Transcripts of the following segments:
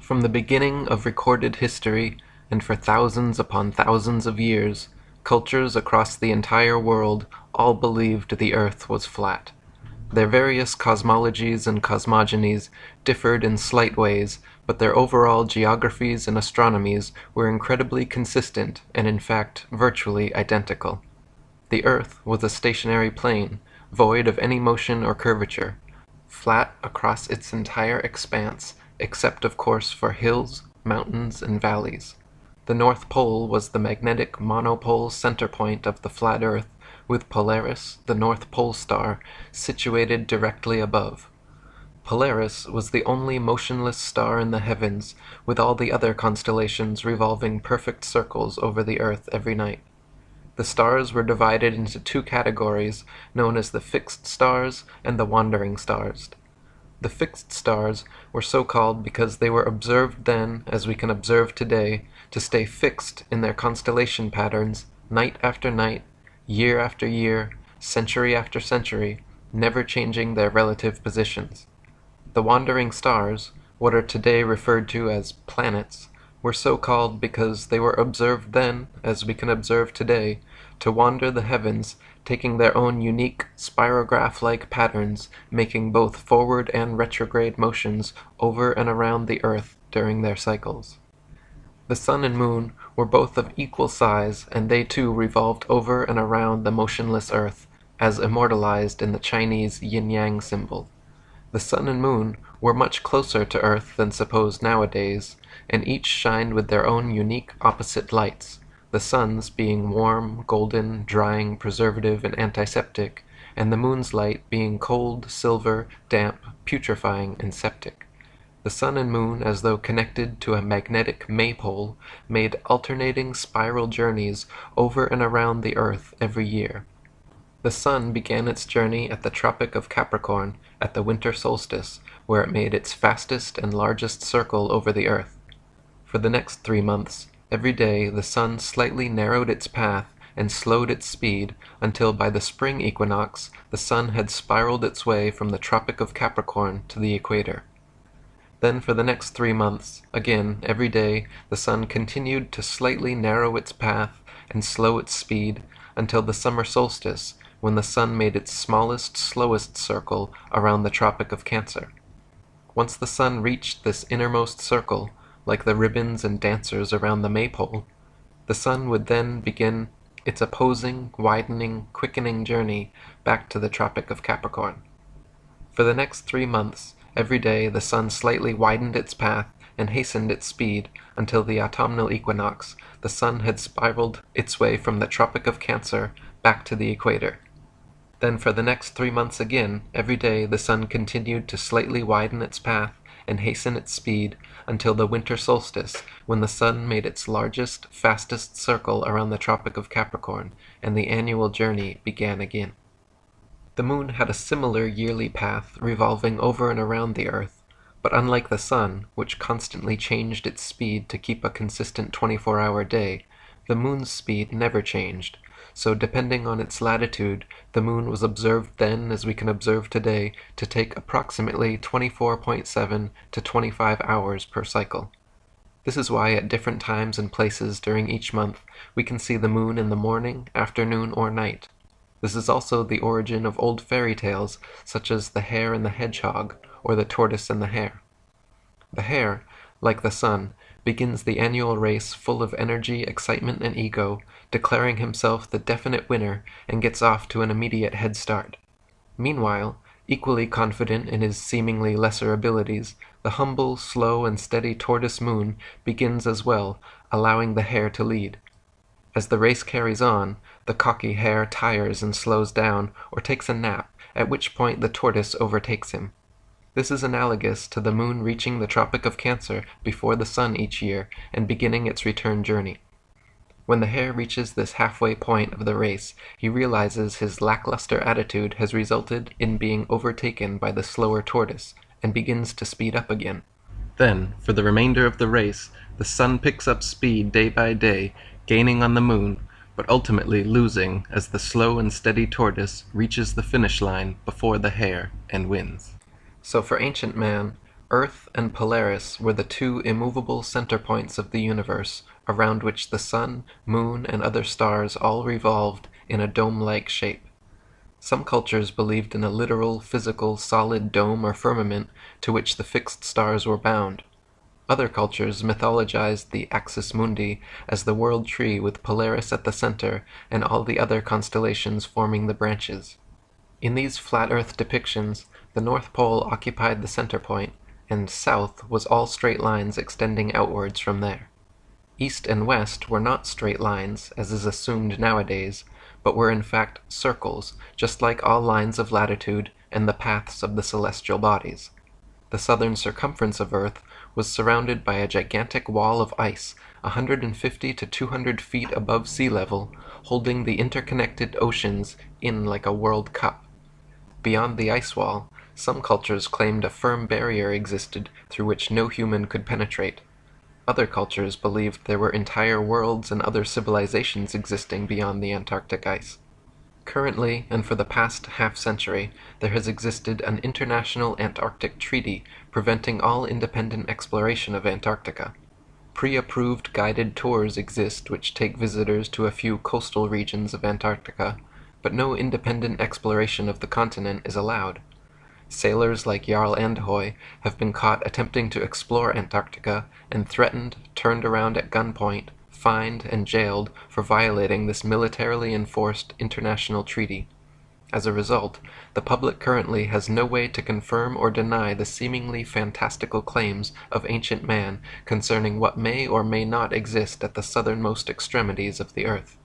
From the beginning of recorded history, and for thousands upon thousands of years, cultures across the entire world all believed the earth was flat. Their various cosmologies and cosmogonies differed in slight ways, but their overall geographies and astronomies were incredibly consistent and in fact virtually identical. The earth was a stationary plane, void of any motion or curvature, flat across its entire expanse, except of course for hills, mountains, and valleys. The North Pole was the magnetic monopole center point of the flat Earth, with Polaris, the North Pole star, situated directly above. Polaris was the only motionless star in the heavens, with all the other constellations revolving perfect circles over the Earth every night. The stars were divided into two categories, known as the fixed stars and the wandering stars. The fixed stars were so called because they were observed then, as we can observe today, to stay fixed in their constellation patterns, night after night, year after year, century after century, never changing their relative positions. The wandering stars, what are today referred to as planets, were so called because they were observed then, as we can observe today, to wander the heavens, taking their own unique spirograph-like patterns, making both forward and retrograde motions over and around the Earth during their cycles. The sun and moon were both of equal size, and they too revolved over and around the motionless Earth, as immortalized in the Chinese yin-yang symbol. The sun and moon were much closer to Earth than supposed nowadays, and each shined with their own unique opposite lights, the sun's being warm, golden, drying, preservative, and antiseptic, and the moon's light being cold, silver, damp, putrefying, and septic. The sun and moon, as though connected to a magnetic maypole, made alternating spiral journeys over and around the Earth every year. The sun began its journey at the Tropic of Capricorn at the winter solstice, where it made its fastest and largest circle over the Earth. For the next 3 months, every day the sun slightly narrowed its path and slowed its speed until by the spring equinox the sun had spiraled its way from the Tropic of Capricorn to the equator. Then for the next 3 months, again every day, the sun continued to slightly narrow its path and slow its speed until the summer solstice, when the sun made its smallest, slowest circle around the Tropic of Cancer. Once the sun reached this innermost circle, like the ribbons and dancers around the maypole, the sun would then begin its opposing, widening, quickening journey back to the Tropic of Capricorn. For the next 3 months, every day the sun slightly widened its path and hastened its speed until the autumnal equinox, the sun had spiraled its way from the Tropic of Cancer back to the equator. Then for the next 3 months again, every day the sun continued to slightly widen its path and hasten its speed until the winter solstice, when the sun made its largest, fastest circle around the Tropic of Capricorn, and the annual journey began again. The moon had a similar yearly path revolving over and around the Earth, but unlike the sun, which constantly changed its speed to keep a consistent 24-hour day, the moon's speed never changed, so depending on its latitude, the moon was observed then, as we can observe today, to take approximately 24.7 to 25 hours per cycle. This is why at different times and places during each month we can see the moon in the morning, afternoon, or night. This is also the origin of old fairy tales such as The Hare and the Hedgehog, or The Tortoise and the Hare. The hare, like the sun, begins the annual race full of energy, excitement, and ego, declaring himself the definite winner, and gets off to an immediate head start. Meanwhile, equally confident in his seemingly lesser abilities, the humble, slow, and steady tortoise moon begins as well, allowing the hare to lead. As the race carries on, the cocky hare tires and slows down, or takes a nap, at which point the tortoise overtakes him. This is analogous to the moon reaching the Tropic of Cancer before the sun each year and beginning its return journey. When the hare reaches this halfway point of the race, he realizes his lackluster attitude has resulted in being overtaken by the slower tortoise, and begins to speed up again. Then, for the remainder of the race, the sun picks up speed day by day, gaining on the moon, but ultimately losing as the slow and steady tortoise reaches the finish line before the hare and wins. So for ancient man, Earth and Polaris were the two immovable center points of the universe, around which the sun, moon, and other stars all revolved in a dome-like shape. Some cultures believed in a literal, physical, solid dome or firmament to which the fixed stars were bound. Other cultures mythologized the axis mundi as the world tree with Polaris at the center and all the other constellations forming the branches. In these flat Earth depictions, the North Pole occupied the center point, and south was all straight lines extending outwards from there. East and west were not straight lines, as is assumed nowadays, but were in fact circles, just like all lines of latitude and the paths of the celestial bodies. The southern circumference of Earth was surrounded by a gigantic wall of ice 150 to 200 feet above sea level, holding the interconnected oceans in like a World Cup. Beyond the ice wall, some cultures claimed a firm barrier existed through which no human could penetrate. Other cultures believed there were entire worlds and other civilizations existing beyond the Antarctic ice. Currently, and for the past half-century, there has existed an international Antarctic treaty preventing all independent exploration of Antarctica. Pre-approved guided tours exist which take visitors to a few coastal regions of Antarctica, but no independent exploration of the continent is allowed. Sailors like Jarl Andhøy have been caught attempting to explore Antarctica and threatened, turned around at gunpoint, fined, and jailed for violating this militarily enforced international treaty. As a result, the public currently has no way to confirm or deny the seemingly fantastical claims of ancient man concerning what may or may not exist at the southernmost extremities of the Earth.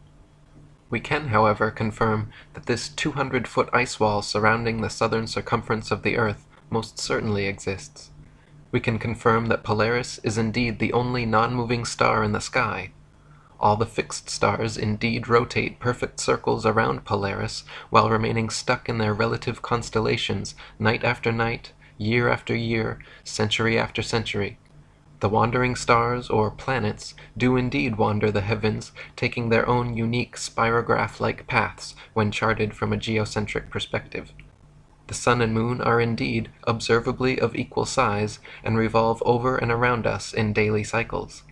We can, however, confirm that this 200-foot ice wall surrounding the southern circumference of the Earth most certainly exists. We can confirm that Polaris is indeed the only non-moving star in the sky. All the fixed stars indeed rotate perfect circles around Polaris while remaining stuck in their relative constellations night after night, year after year, century after century. The wandering stars, or planets, do indeed wander the heavens, taking their own unique spirograph-like paths when charted from a geocentric perspective. The sun and moon are indeed observably of equal size and revolve over and around us in daily cycles.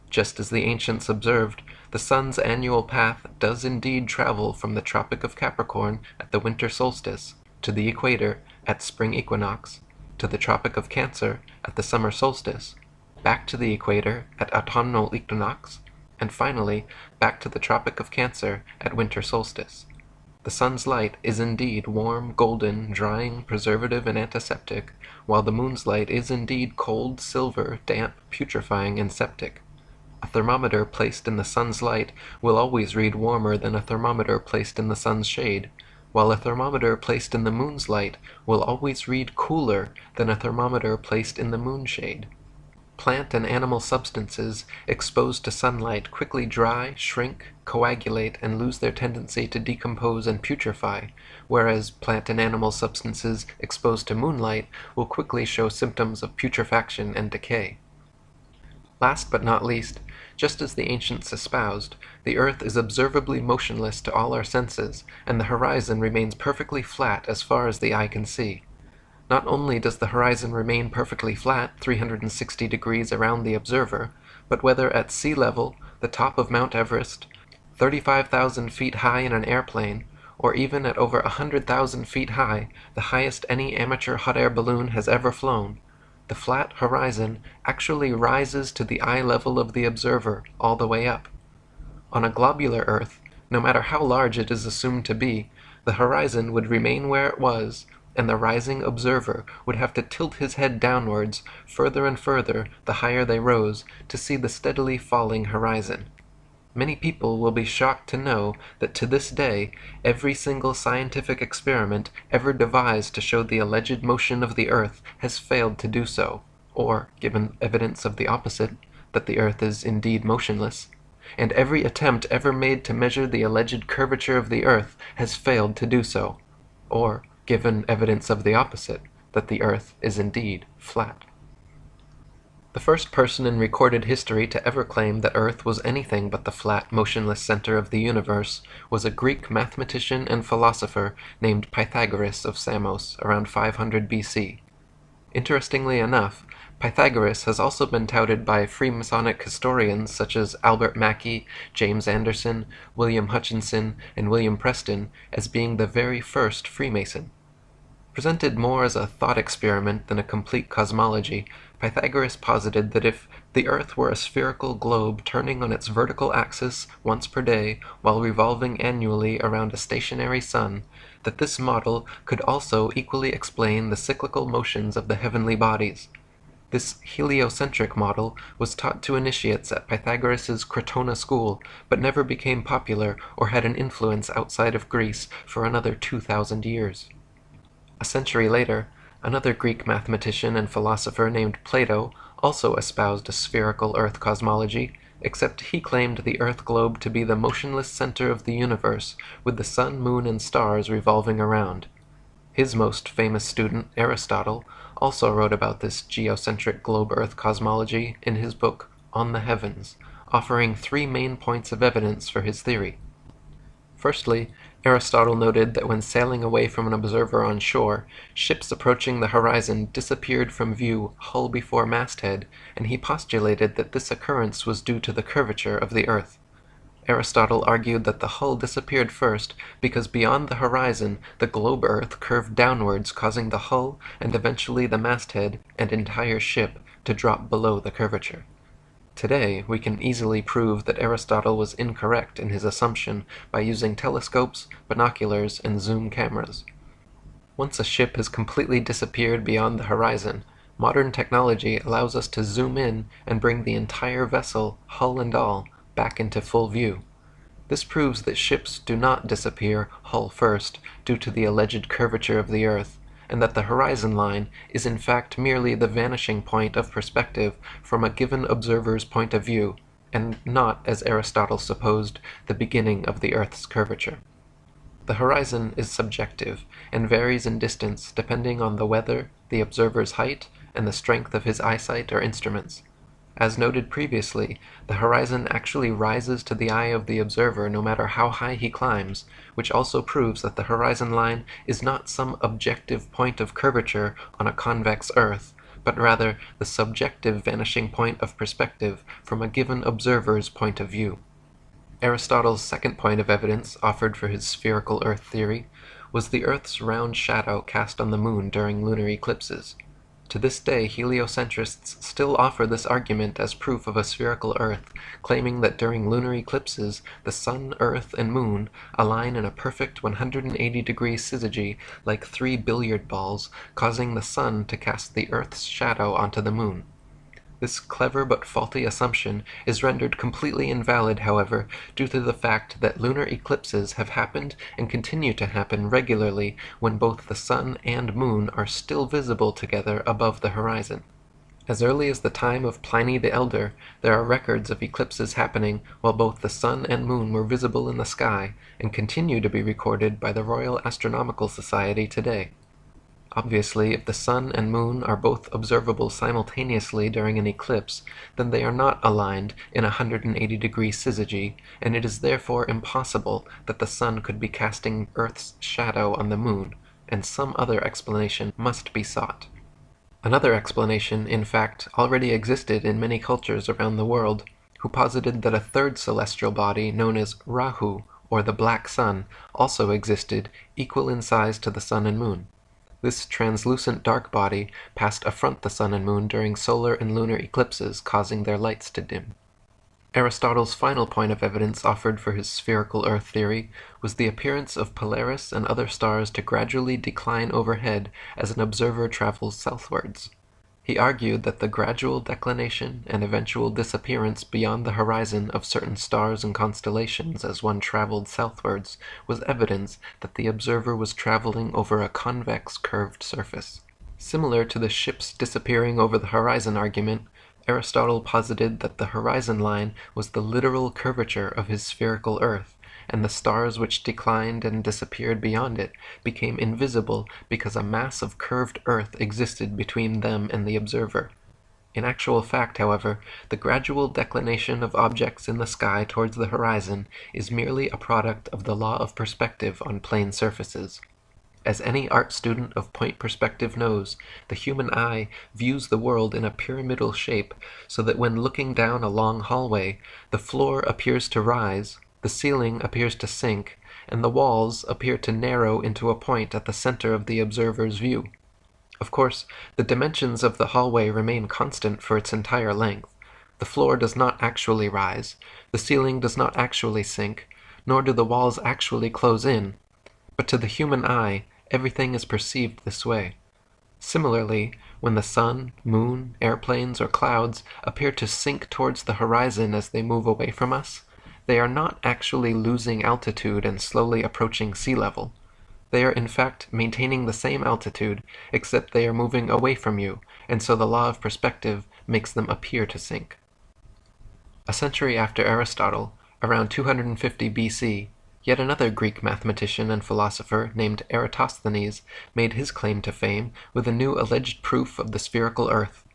Just as the ancients observed, the sun's annual path does indeed travel from the Tropic of Capricorn at the winter solstice, to the equator at spring equinox, to the Tropic of Cancer at the summer solstice, back to the equator at autumnal equinox, and finally back to the Tropic of Cancer at winter solstice. The sun's light is indeed warm, golden, drying, preservative, and antiseptic, while the moon's light is indeed cold, silver, damp, putrefying, and septic. A thermometer placed in the sun's light will always read warmer than a thermometer placed in the sun's shade, while a thermometer placed in the moon's light will always read cooler than a thermometer placed in the moon's shade. Plant and animal substances exposed to sunlight quickly dry, shrink, coagulate, and lose their tendency to decompose and putrefy, whereas plant and animal substances exposed to moonlight will quickly show symptoms of putrefaction and decay. Last but not least, just as the ancients espoused, the Earth is observably motionless to all our senses, and the horizon remains perfectly flat as far as the eye can see. Not only does the horizon remain perfectly flat 360 degrees around the observer, but whether at sea level, the top of Mount Everest, 35,000 feet high in an airplane, or even at over 100,000 feet high, the highest any amateur hot air balloon has ever flown, the flat horizon actually rises to the eye level of the observer all the way up. On a globular Earth, no matter how large it is assumed to be, the horizon would remain where it was, and the rising observer would have to tilt his head downwards further and further the higher they rose to see the steadily falling horizon. Many people will be shocked to know that to this day every single scientific experiment ever devised to show the alleged motion of the Earth has failed to do so, or, given evidence of the opposite, that the Earth is indeed motionless, and every attempt ever made to measure the alleged curvature of the Earth has failed to do so, or, given evidence of the opposite, that the Earth is indeed flat. The first person in recorded history to ever claim that Earth was anything but the flat, motionless center of the universe was a Greek mathematician and philosopher named Pythagoras of Samos around 500 BC. Interestingly enough, Pythagoras has also been touted by Freemasonic historians such as Albert Mackey, James Anderson, William Hutchinson, and William Preston as being the very first Freemason. Presented more as a thought experiment than a complete cosmology, Pythagoras posited that if the Earth were a spherical globe turning on its vertical axis once per day while revolving annually around a stationary sun, that this model could also equally explain the cyclical motions of the heavenly bodies. This heliocentric model was taught to initiates at Pythagoras's Crotona school, but never became popular or had an influence outside of Greece for another 2,000 years. A century later, another Greek mathematician and philosopher named Plato also espoused a spherical Earth cosmology, except he claimed the Earth globe to be the motionless center of the universe, with the sun, moon, and stars revolving around. His most famous student, Aristotle, also wrote about this geocentric globe-Earth cosmology in his book On the Heavens, offering three main points of evidence for his theory. Firstly, Aristotle noted that when sailing away from an observer on shore, ships approaching the horizon disappeared from view hull before masthead, and he postulated that this occurrence was due to the curvature of the Earth. Aristotle argued that the hull disappeared first because beyond the horizon the globe Earth curved downwards, causing the hull and eventually the masthead and entire ship to drop below the curvature. Today, we can easily prove that Aristotle was incorrect in his assumption by using telescopes, binoculars, and zoom cameras. Once a ship has completely disappeared beyond the horizon, modern technology allows us to zoom in and bring the entire vessel, hull and all, back into full view. This proves that ships do not disappear hull first due to the alleged curvature of the Earth, and that the horizon line is in fact merely the vanishing point of perspective from a given observer's point of view, and not, as Aristotle supposed, the beginning of the Earth's curvature. The horizon is subjective and varies in distance depending on the weather, the observer's height, and the strength of his eyesight or instruments. As noted previously, the horizon actually rises to the eye of the observer no matter how high he climbs, which also proves that the horizon line is not some objective point of curvature on a convex Earth, but rather the subjective vanishing point of perspective from a given observer's point of view. Aristotle's second point of evidence offered for his spherical Earth theory was the Earth's round shadow cast on the moon during lunar eclipses. To this day, heliocentrists still offer this argument as proof of a spherical Earth, claiming that during lunar eclipses, the Sun, Earth, and Moon align in a perfect 180-degree syzygy like three billiard balls, causing the Sun to cast the Earth's shadow onto the Moon. This clever but faulty assumption is rendered completely invalid, however, due to the fact that lunar eclipses have happened and continue to happen regularly when both the Sun and Moon are still visible together above the horizon. As early as the time of Pliny the Elder, there are records of eclipses happening while both the Sun and Moon were visible in the sky, and continue to be recorded by the Royal Astronomical Society today. Obviously, if the Sun and Moon are both observable simultaneously during an eclipse, then they are not aligned in a 180-degree syzygy, and it is therefore impossible that the Sun could be casting Earth's shadow on the Moon, and some other explanation must be sought. Another explanation, in fact, already existed in many cultures around the world, who posited that a third celestial body known as Rahu, or the Black Sun, also existed, equal in size to the Sun and Moon. This translucent dark body passed affront the Sun and Moon during solar and lunar eclipses, causing their lights to dim. Aristotle's final point of evidence offered for his spherical Earth theory was the appearance of Polaris and other stars to gradually decline overhead as an observer travels southwards. He argued that the gradual declination and eventual disappearance beyond the horizon of certain stars and constellations as one traveled southwards was evidence that the observer was traveling over a convex curved surface. Similar to the ships disappearing over the horizon argument, Aristotle posited that the horizon line was the literal curvature of his spherical Earth, and the stars which declined and disappeared beyond it became invisible because a mass of curved Earth existed between them and the observer. In actual fact, however, the gradual declination of objects in the sky towards the horizon is merely a product of the law of perspective on plane surfaces. As any art student of point perspective knows, the human eye views the world in a pyramidal shape, so that when looking down a long hallway, the floor appears to rise, the ceiling appears to sink, and the walls appear to narrow into a point at the center of the observer's view. Of course, the dimensions of the hallway remain constant for its entire length. The floor does not actually rise, the ceiling does not actually sink, nor do the walls actually close in, but to the human eye, everything is perceived this way. Similarly, when the sun, moon, airplanes, or clouds appear to sink towards the horizon as they move away from us, they are not actually losing altitude and slowly approaching sea level. They are in fact maintaining the same altitude, except they are moving away from you, and so the law of perspective makes them appear to sink. A century after Aristotle, around 250 BC, yet another Greek mathematician and philosopher named Eratosthenes made his claim to fame with a new alleged proof of the spherical earth.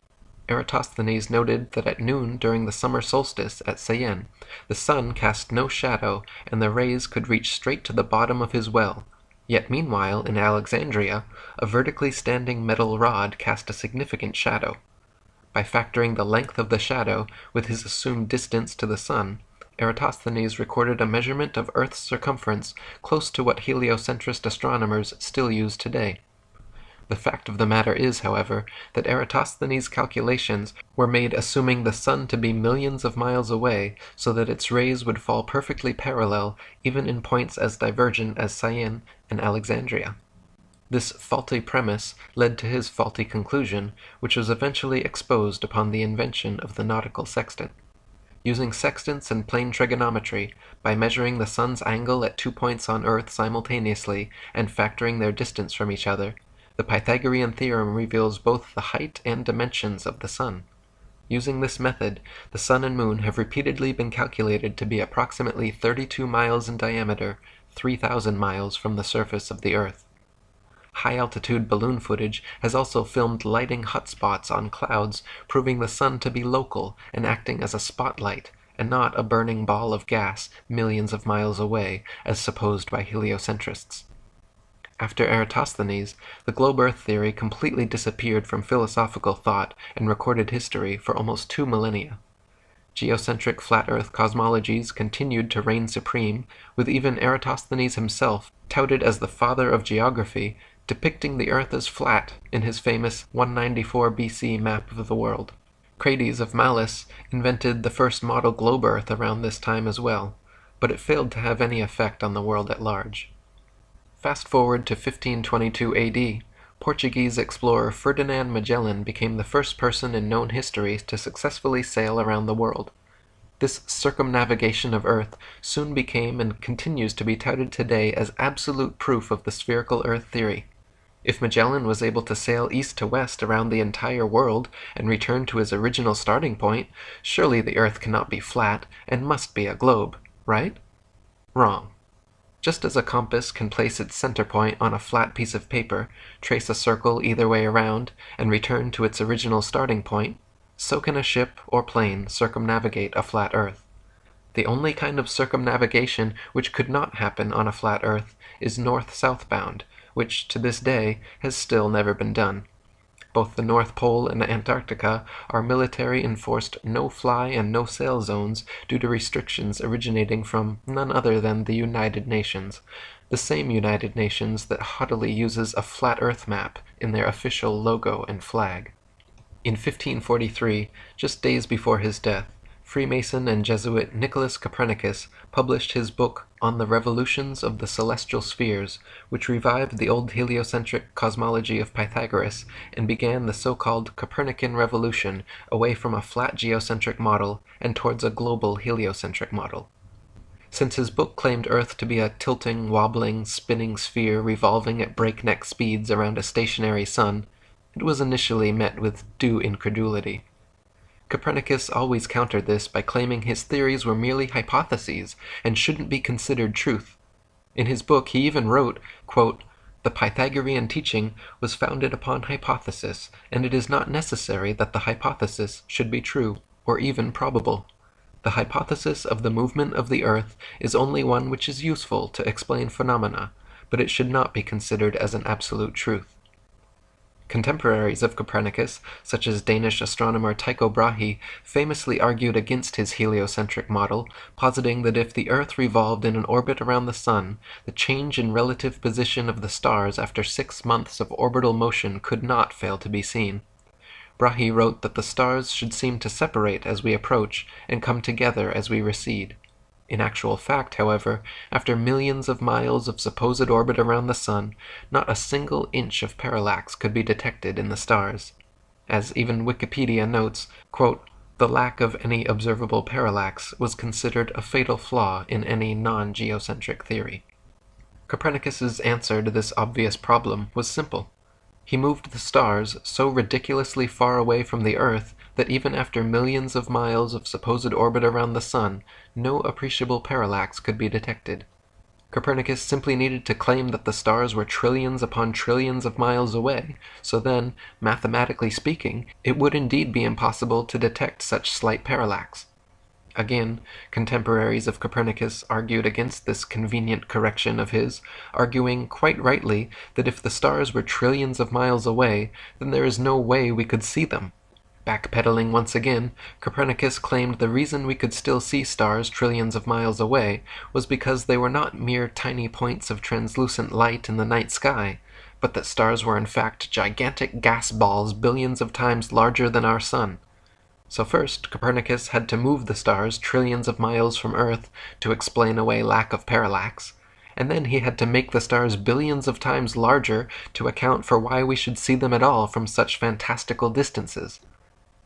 Eratosthenes noted that at noon during the summer solstice at Syene, the sun cast no shadow and the rays could reach straight to the bottom of his well, yet meanwhile in Alexandria, a vertically standing metal rod cast a significant shadow. By factoring the length of the shadow with his assumed distance to the sun, Eratosthenes recorded a measurement of Earth's circumference close to what heliocentrist astronomers still use today. The fact of the matter is, however, that Eratosthenes' calculations were made assuming the sun to be millions of miles away, so that its rays would fall perfectly parallel even in points as divergent as Syene and Alexandria. This faulty premise led to his faulty conclusion, which was eventually exposed upon the invention of the nautical sextant. Using sextants and plane trigonometry, by measuring the sun's angle at 2 points on Earth simultaneously and factoring their distance from each other, the Pythagorean theorem reveals both the height and dimensions of the sun. Using this method, the sun and moon have repeatedly been calculated to be approximately 32 miles in diameter, 3,000 miles from the surface of the Earth. High-altitude balloon footage has also filmed lighting hotspots on clouds, proving the sun to be local and acting as a spotlight, and not a burning ball of gas millions of miles away, as supposed by heliocentrists. After Eratosthenes, the globe Earth theory completely disappeared from philosophical thought and recorded history for almost 2 millennia. Geocentric flat Earth cosmologies continued to reign supreme, with even Eratosthenes himself, touted as the father of geography, depicting the Earth as flat in his famous 194 BC map of the world. Crates of Malis invented the first model globe Earth around this time as well, but it failed to have any effect on the world at large. Fast forward to 1522 AD, Portuguese explorer Ferdinand Magellan became the first person in known history to successfully sail around the world. This circumnavigation of Earth soon became and continues to be touted today as absolute proof of the spherical Earth theory. If Magellan was able to sail east to west around the entire world and return to his original starting point, surely the Earth cannot be flat and must be a globe, right? Wrong. Just as a compass can place its center point on a flat piece of paper, trace a circle either way around, and return to its original starting point, so can a ship or plane circumnavigate a flat Earth. The only kind of circumnavigation which could not happen on a flat Earth is north-southbound, which to this day has still never been done. Both the North Pole and Antarctica are military-enforced no-fly and no-sail zones due to restrictions originating from none other than the United Nations, the same United Nations that haughtily uses a flat Earth map in their official logo and flag. In 1543, just days before his death, Freemason and Jesuit Nicholas Copernicus published his book On the Revolutions of the Celestial Spheres, which revived the old heliocentric cosmology of Pythagoras and began the so-called Copernican revolution away from a flat geocentric model and towards a global heliocentric model. Since his book claimed Earth to be a tilting, wobbling, spinning sphere revolving at breakneck speeds around a stationary sun, it was initially met with due incredulity. Copernicus always countered this by claiming his theories were merely hypotheses and shouldn't be considered truth. In his book he even wrote, quote, "The Pythagorean teaching was founded upon hypothesis, and it is not necessary that the hypothesis should be true, or even probable. The hypothesis of the movement of the Earth is only one which is useful to explain phenomena, but it should not be considered as an absolute truth. Contemporaries of Copernicus, such as Danish astronomer Tycho Brahe, famously argued against his heliocentric model, positing that if the Earth revolved in an orbit around the Sun, the change in relative position of the stars after 6 months of orbital motion could not fail to be seen. Brahe wrote that the stars should seem to separate as we approach and come together as we recede. In actual fact, however, after millions of miles of supposed orbit around the Sun, not a single inch of parallax could be detected in the stars. As even Wikipedia notes, quote, "The lack of any observable parallax was considered a fatal flaw in any non-geocentric theory." Copernicus's answer to this obvious problem was simple. He moved the stars so ridiculously far away from the Earth that even after millions of miles of supposed orbit around the Sun, no appreciable parallax could be detected. Copernicus simply needed to claim that the stars were trillions upon trillions of miles away, so then, mathematically speaking, it would indeed be impossible to detect such slight parallax. Again, contemporaries of Copernicus argued against this convenient correction of his, arguing quite rightly that if the stars were trillions of miles away, then there is no way we could see them. Backpedaling once again, Copernicus claimed the reason we could still see stars trillions of miles away was because they were not mere tiny points of translucent light in the night sky, but that stars were in fact gigantic gas balls billions of times larger than our Sun. So first, Copernicus had to move the stars trillions of miles from Earth to explain away lack of parallax, and then he had to make the stars billions of times larger to account for why we should see them at all from such fantastical distances.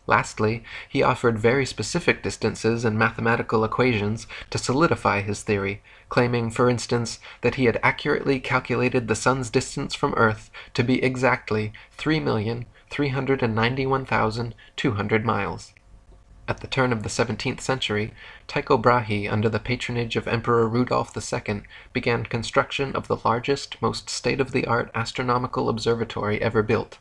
Lastly, he offered very specific distances and mathematical equations to solidify his theory, claiming, for instance, that he had accurately calculated the Sun's distance from Earth to be exactly 3,391,200 miles. At the turn of the 17th century, Tycho Brahe, under the patronage of Emperor Rudolf II, began construction of the largest, most state-of-the-art astronomical observatory ever built.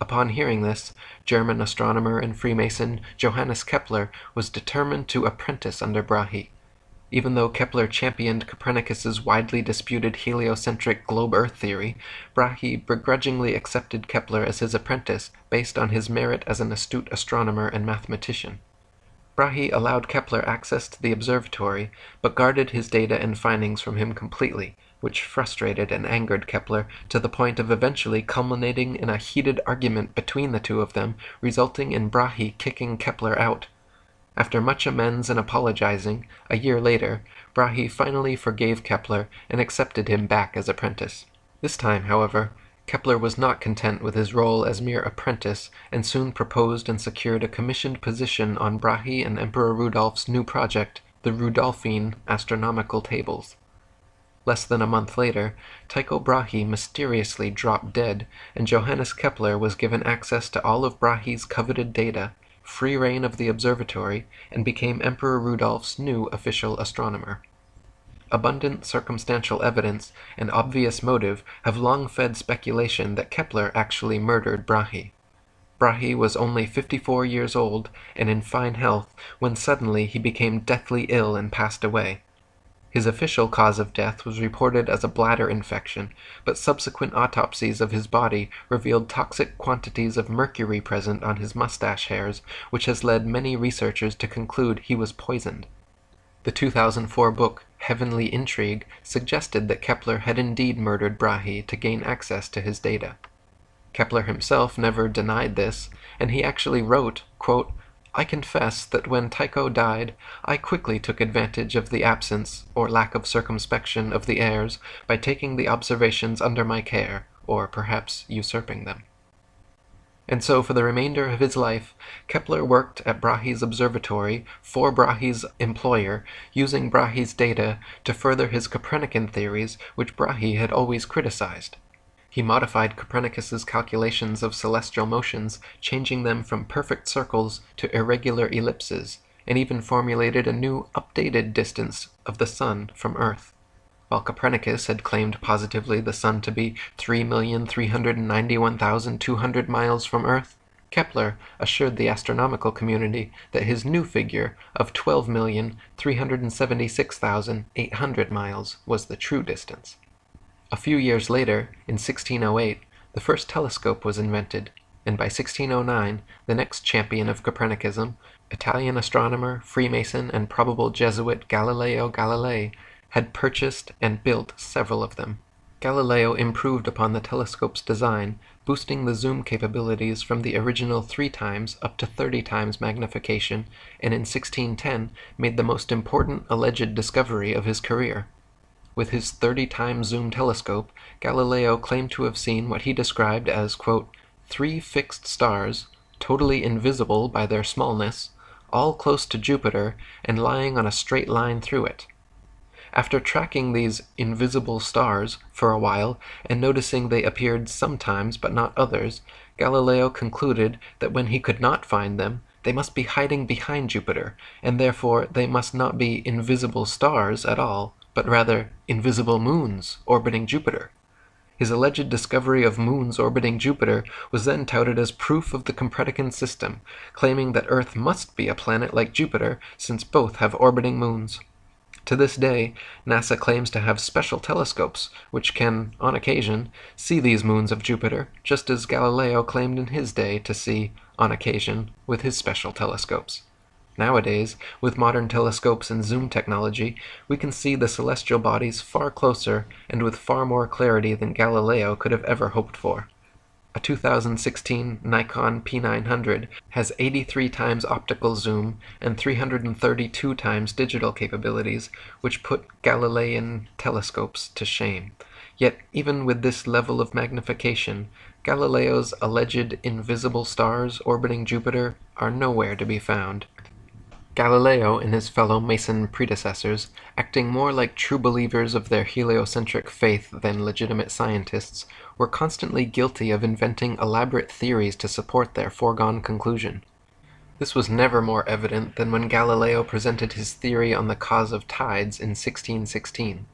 Upon hearing this, German astronomer and Freemason Johannes Kepler was determined to apprentice under Brahe. Even though Kepler championed Copernicus's widely disputed heliocentric globe-Earth theory, Brahe begrudgingly accepted Kepler as his apprentice based on his merit as an astute astronomer and mathematician. Brahe allowed Kepler access to the observatory, but guarded his data and findings from him completely, which frustrated and angered Kepler to the point of eventually culminating in a heated argument between the two of them, resulting in Brahe kicking Kepler out. After much amends and apologizing, a year later, Brahe finally forgave Kepler and accepted him back as apprentice. This time, however, Kepler was not content with his role as mere apprentice and soon proposed and secured a commissioned position on Brahe and Emperor Rudolph's new project, the Rudolphine Astronomical Tables. Less than a month later, Tycho Brahe mysteriously dropped dead, and Johannes Kepler was given access to all of Brahe's coveted data, free rein of the observatory, and became Emperor Rudolph's new official astronomer. Abundant circumstantial evidence and obvious motive have long fed speculation that Kepler actually murdered Brahe. Brahe was only 54 years old and in fine health when suddenly he became deathly ill and passed away. His official cause of death was reported as a bladder infection, but subsequent autopsies of his body revealed toxic quantities of mercury present on his mustache hairs, which has led many researchers to conclude he was poisoned. The 2004 book Heavenly Intrigue suggested that Kepler had indeed murdered Brahe to gain access to his data. Kepler himself never denied this, and he actually wrote, quote, "I confess that when Tycho died, I quickly took advantage of the absence or lack of circumspection of the heirs by taking the observations under my care, or perhaps usurping them." And so for the remainder of his life, Kepler worked at Brahe's observatory for Brahe's employer, using Brahe's data to further his Copernican theories, which Brahe had always criticized. He modified Copernicus's calculations of celestial motions, changing them from perfect circles to irregular ellipses, and even formulated a new, updated distance of the Sun from Earth. While Copernicus had claimed positively the Sun to be 3,391,200 miles from Earth, Kepler assured the astronomical community that his new figure of 12,376,800 miles was the true distance. A few years later, in 1608, the first telescope was invented, and by 1609, the next champion of Copernicism, Italian astronomer, Freemason, and probable Jesuit Galileo Galilei, had purchased and built several of them. Galileo improved upon the telescope's design, boosting the zoom capabilities from the original 3 times up to 30 times magnification, and in 1610 made the most important alleged discovery of his career. With his 30-time zoom telescope, Galileo claimed to have seen what he described as, quote, 3 fixed stars, totally invisible by their smallness, all close to Jupiter and lying on a straight line through it. After tracking these invisible stars for a while and noticing they appeared sometimes but not others, Galileo concluded that when he could not find them, they must be hiding behind Jupiter, and therefore they must not be invisible stars at all, but rather invisible moons orbiting Jupiter. His alleged discovery of moons orbiting Jupiter was then touted as proof of the Copernican system, claiming that Earth must be a planet like Jupiter since both have orbiting moons. To this day, NASA claims to have special telescopes which can, on occasion, see these moons of Jupiter, just as Galileo claimed in his day to see, on occasion, with his special telescopes. Nowadays, with modern telescopes and zoom technology, we can see the celestial bodies far closer and with far more clarity than Galileo could have ever hoped for. A 2016 Nikon P900 has 83 times optical zoom and 332 times digital capabilities, which put Galilean telescopes to shame. Yet, even with this level of magnification, Galileo's alleged invisible stars orbiting Jupiter are nowhere to be found. Galileo and his fellow Mason predecessors, acting more like true believers of their heliocentric faith than legitimate scientists, were constantly guilty of inventing elaborate theories to support their foregone conclusion. This was never more evident than when Galileo presented his theory on the cause of tides in 1616.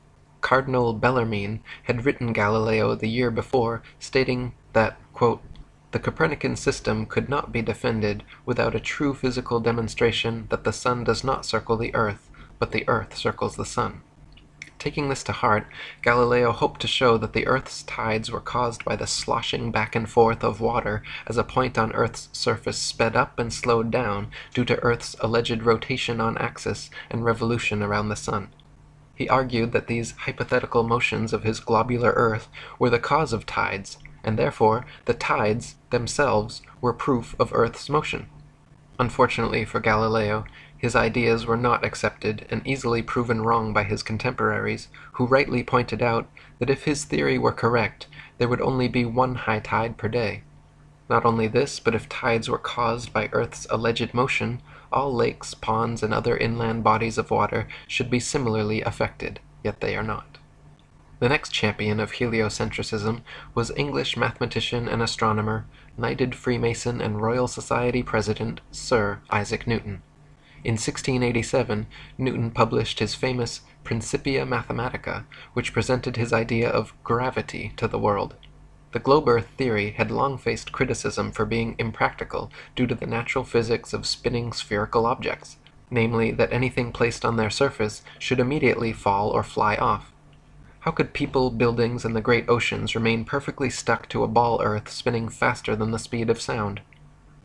Cardinal Bellarmine had written Galileo the year before, stating that, quote, the Copernican system could not be defended without a true physical demonstration that the sun does not circle the earth, but the earth circles the sun. Taking this to heart, Galileo hoped to show that the earth's tides were caused by the sloshing back and forth of water as a point on earth's surface sped up and slowed down due to earth's alleged rotation on axis and revolution around the sun. He argued that these hypothetical motions of his globular earth were the cause of tides, and therefore the tides themselves were proof of Earth's motion. Unfortunately for Galileo, his ideas were not accepted and easily proven wrong by his contemporaries, who rightly pointed out that if his theory were correct, there would only be one high tide per day. Not only this, but if tides were caused by Earth's alleged motion, all lakes, ponds, and other inland bodies of water should be similarly affected, yet they are not. The next champion of heliocentrism was English mathematician and astronomer, knighted Freemason and Royal Society President Sir Isaac Newton. In 1687, Newton published his famous Principia Mathematica, which presented his idea of gravity to the world. The globe Earth theory had long faced criticism for being impractical due to the natural physics of spinning spherical objects, namely that anything placed on their surface should immediately fall or fly off. How could people, buildings, and the great oceans remain perfectly stuck to a ball Earth spinning faster than the speed of sound?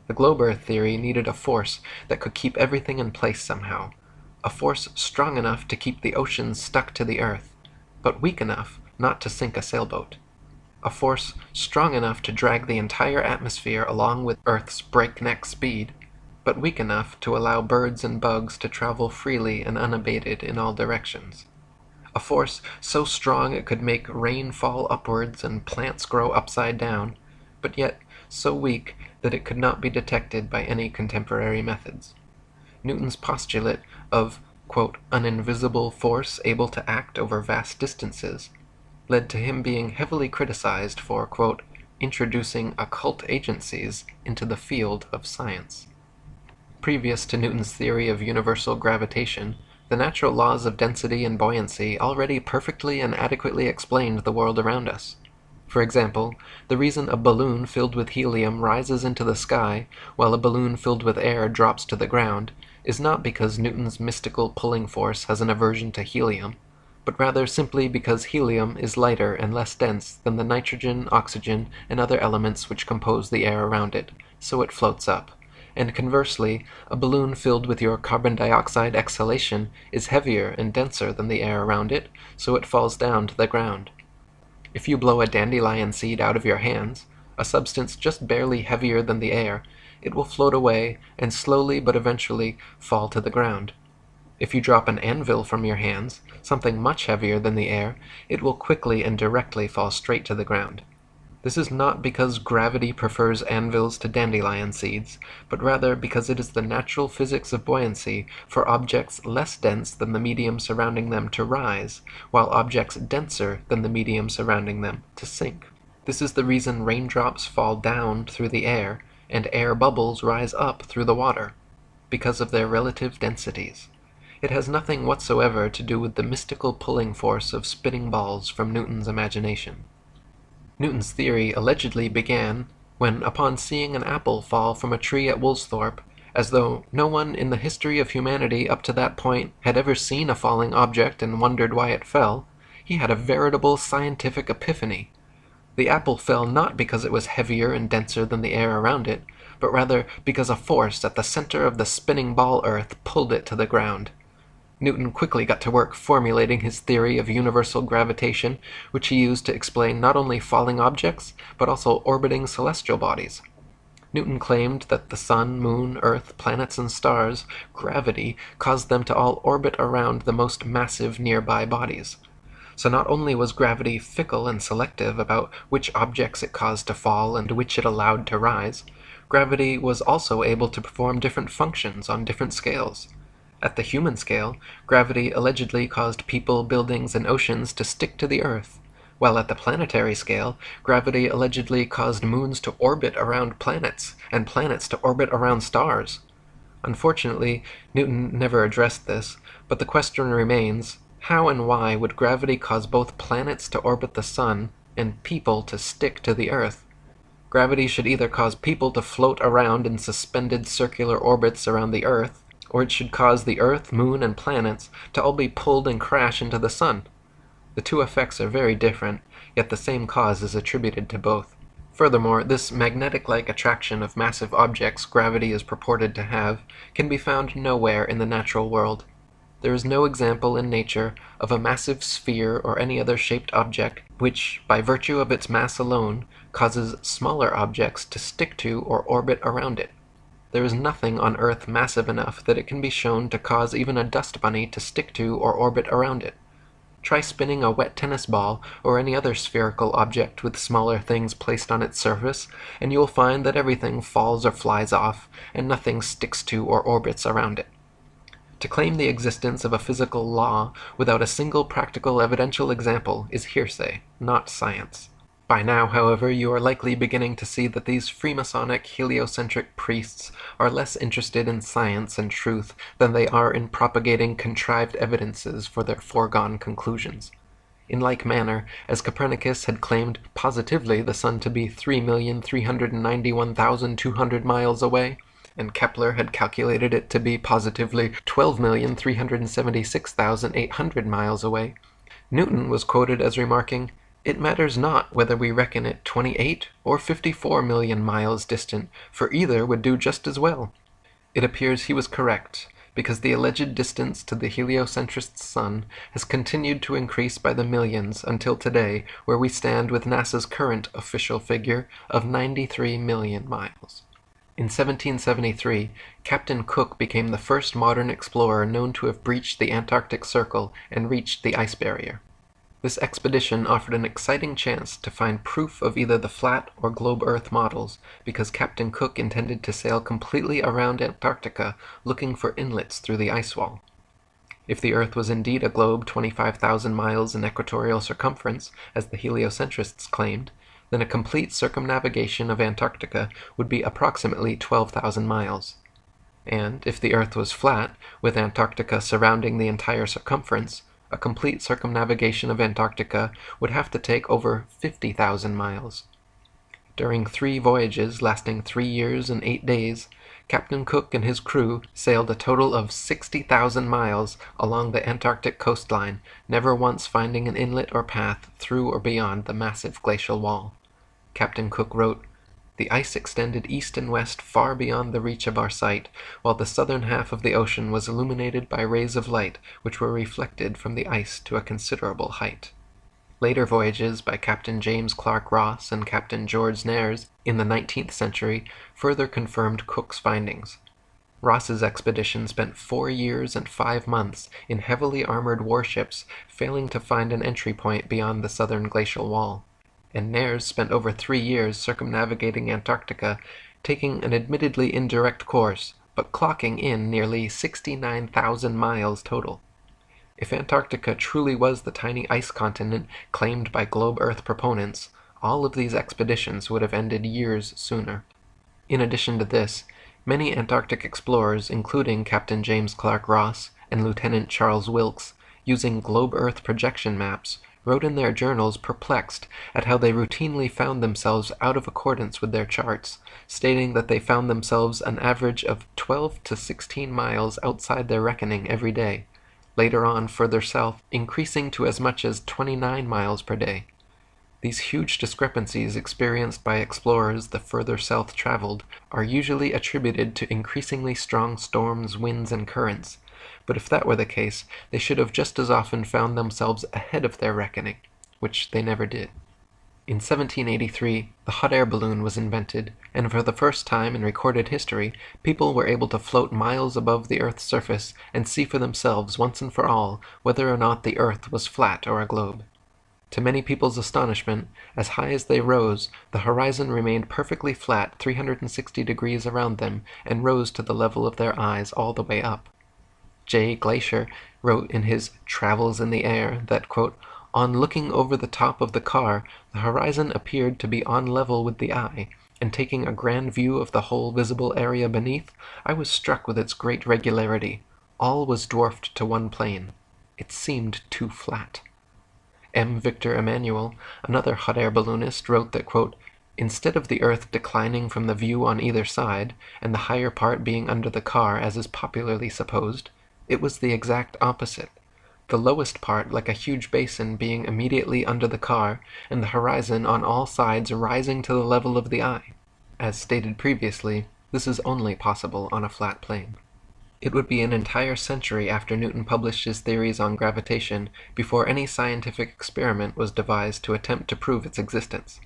The globe Earth theory needed a force that could keep everything in place somehow, a force strong enough to keep the oceans stuck to the Earth, but weak enough not to sink a sailboat. A force strong enough to drag the entire atmosphere along with Earth's breakneck speed, but weak enough to allow birds and bugs to travel freely and unabated in all directions. A force so strong it could make rain fall upwards and plants grow upside down, but yet so weak that it could not be detected by any contemporary methods. Newton's postulate of, quote, an invisible force able to act over vast distances led to him being heavily criticized for, quote, introducing occult agencies into the field of science. Previous to Newton's theory of universal gravitation, the natural laws of density and buoyancy already perfectly and adequately explained the world around us. For example, the reason a balloon filled with helium rises into the sky while a balloon filled with air drops to the ground is not because Newton's mystical pulling force has an aversion to helium, but rather simply because helium is lighter and less dense than the nitrogen, oxygen, and other elements which compose the air around it, so it floats up. And conversely, a balloon filled with your carbon dioxide exhalation is heavier and denser than the air around it, so it falls down to the ground. If you blow a dandelion seed out of your hands, a substance just barely heavier than the air, it will float away and slowly but eventually fall to the ground. If you drop an anvil from your hands, something much heavier than the air, it will quickly and directly fall straight to the ground. This is not because gravity prefers anvils to dandelion seeds, but rather because it is the natural physics of buoyancy for objects less dense than the medium surrounding them to rise, while objects denser than the medium surrounding them to sink. This is the reason raindrops fall down through the air, and air bubbles rise up through the water, because of their relative densities. It has nothing whatsoever to do with the mystical pulling force of spinning balls from Newton's imagination. Newton's theory allegedly began when, upon seeing an apple fall from a tree at Woolsthorpe, as though no one in the history of humanity up to that point had ever seen a falling object and wondered why it fell, he had a veritable scientific epiphany. The apple fell not because it was heavier and denser than the air around it, but rather because a force at the center of the spinning ball earth pulled it to the ground. Newton quickly got to work formulating his theory of universal gravitation, which he used to explain not only falling objects, but also orbiting celestial bodies. Newton claimed that the sun, moon, earth, planets, and stars, gravity, caused them to all orbit around the most massive nearby bodies. So not only was gravity fickle and selective about which objects it caused to fall and which it allowed to rise, gravity was also able to perform different functions on different scales. At the human scale, gravity allegedly caused people, buildings, and oceans to stick to the Earth, while at the planetary scale, gravity allegedly caused moons to orbit around planets, and planets to orbit around stars. Unfortunately, Newton never addressed this, but the question remains, how and why would gravity cause both planets to orbit the sun and people to stick to the Earth? Gravity should either cause people to float around in suspended circular orbits around the Earth, or it should cause the Earth, Moon, and planets to all be pulled and crash into the Sun. The two effects are very different, yet the same cause is attributed to both. Furthermore, this magnetic-like attraction of massive objects gravity is purported to have can be found nowhere in the natural world. There is no example in nature of a massive sphere or any other shaped object which, by virtue of its mass alone, causes smaller objects to stick to or orbit around it. There is nothing on Earth massive enough that it can be shown to cause even a dust bunny to stick to or orbit around it. Try spinning a wet tennis ball or any other spherical object with smaller things placed on its surface, and you will find that everything falls or flies off, and nothing sticks to or orbits around it. To claim the existence of a physical law without a single practical evidential example is hearsay, not science. By now, however, you are likely beginning to see that these Freemasonic, heliocentric priests are less interested in science and truth than they are in propagating contrived evidences for their foregone conclusions. In like manner, as Copernicus had claimed positively the sun to be 3,391,200 miles away, and Kepler had calculated it to be positively 12,376,800 miles away, Newton was quoted as remarking, "It matters not whether we reckon it 28 or 54 million miles distant, for either would do just as well." It appears he was correct, because the alleged distance to the heliocentrist's sun has continued to increase by the millions until today, where we stand with NASA's current official figure of 93 million miles. In 1773, Captain Cook became the first modern explorer known to have breached the Antarctic Circle and reached the ice barrier. This expedition offered an exciting chance to find proof of either the flat or globe Earth models, because Captain Cook intended to sail completely around Antarctica looking for inlets through the ice wall. If the Earth was indeed a globe 25,000 miles in equatorial circumference, as the heliocentrists claimed, then a complete circumnavigation of Antarctica would be approximately 12,000 miles. And if the Earth was flat, with Antarctica surrounding the entire circumference, a complete circumnavigation of Antarctica would have to take over 50,000 miles. During 3 voyages lasting 3 years and 8 days, Captain Cook and his crew sailed a total of 60,000 miles along the Antarctic coastline, never once finding an inlet or path through or beyond the massive glacial wall. Captain Cook wrote, "The ice extended east and west far beyond the reach of our sight, while the southern half of the ocean was illuminated by rays of light which were reflected from the ice to a considerable height." Later voyages by Captain James Clark Ross and Captain George Nares in the 19th century further confirmed Cook's findings. Ross's expedition spent 4 years and 5 months in heavily armored warships, failing to find an entry point beyond the southern glacial wall, and Nares spent over 3 years circumnavigating Antarctica, taking an admittedly indirect course, but clocking in nearly 69,000 miles total. If Antarctica truly was the tiny ice continent claimed by globe Earth proponents, all of these expeditions would have ended years sooner. In addition to this, many Antarctic explorers, including Captain James Clark Ross and Lieutenant Charles Wilkes, using globe Earth projection maps, wrote in their journals perplexed at how they routinely found themselves out of accordance with their charts, stating that they found themselves an average of 12 to 16 miles outside their reckoning every day. Later on, further south, increasing to as much as 29 miles per day. These huge discrepancies experienced by explorers the further south traveled are usually attributed to increasingly strong storms, winds, and currents, but if that were the case, they should have just as often found themselves ahead of their reckoning, which they never did. In 1783, the hot air balloon was invented, and for the first time in recorded history, people were able to float miles above the Earth's surface and see for themselves once and for all whether or not the Earth was flat or a globe. To many people's astonishment, as high as they rose, the horizon remained perfectly flat 360 degrees around them and rose to the level of their eyes all the way up. J. Glaisher wrote in his Travels in the Air that, quote, "On looking over the top of the car, the horizon appeared to be on level with the eye, and taking a grand view of the whole visible area beneath, I was struck with its great regularity. All was dwarfed to one plane. It seemed too flat." M. Victor Emmanuel, another hot air balloonist, wrote that, quote, "Instead of the earth declining from the view on either side, and the higher part being under the car as is popularly supposed, it was the exact opposite. The lowest part like a huge basin being immediately under the car, and the horizon on all sides rising to the level of the eye. As stated previously, this is only possible on a flat plane." It would be an entire century after Newton published his theories on gravitation before any scientific experiment was devised to attempt to prove its existence.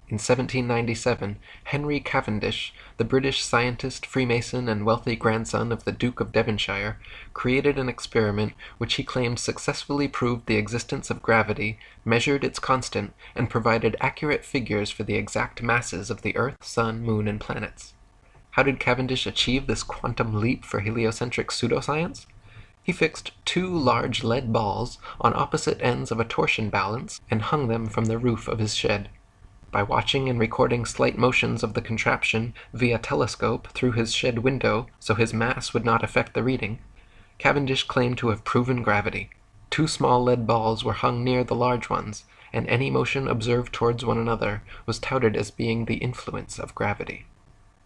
In 1797, Henry Cavendish, the British scientist, Freemason, and wealthy grandson of the Duke of Devonshire, created an experiment which he claimed successfully proved the existence of gravity, measured its constant, and provided accurate figures for the exact masses of the Earth, Sun, Moon, and planets. How did Cavendish achieve this quantum leap for heliocentric pseudoscience? He fixed 2 large lead balls on opposite ends of a torsion balance and hung them from the roof of his shed. By watching and recording slight motions of the contraption via telescope through his shed window so his mass would not affect the reading, Cavendish claimed to have proven gravity. 2 small lead balls were hung near the large ones, and any motion observed towards one another was touted as being the influence of gravity.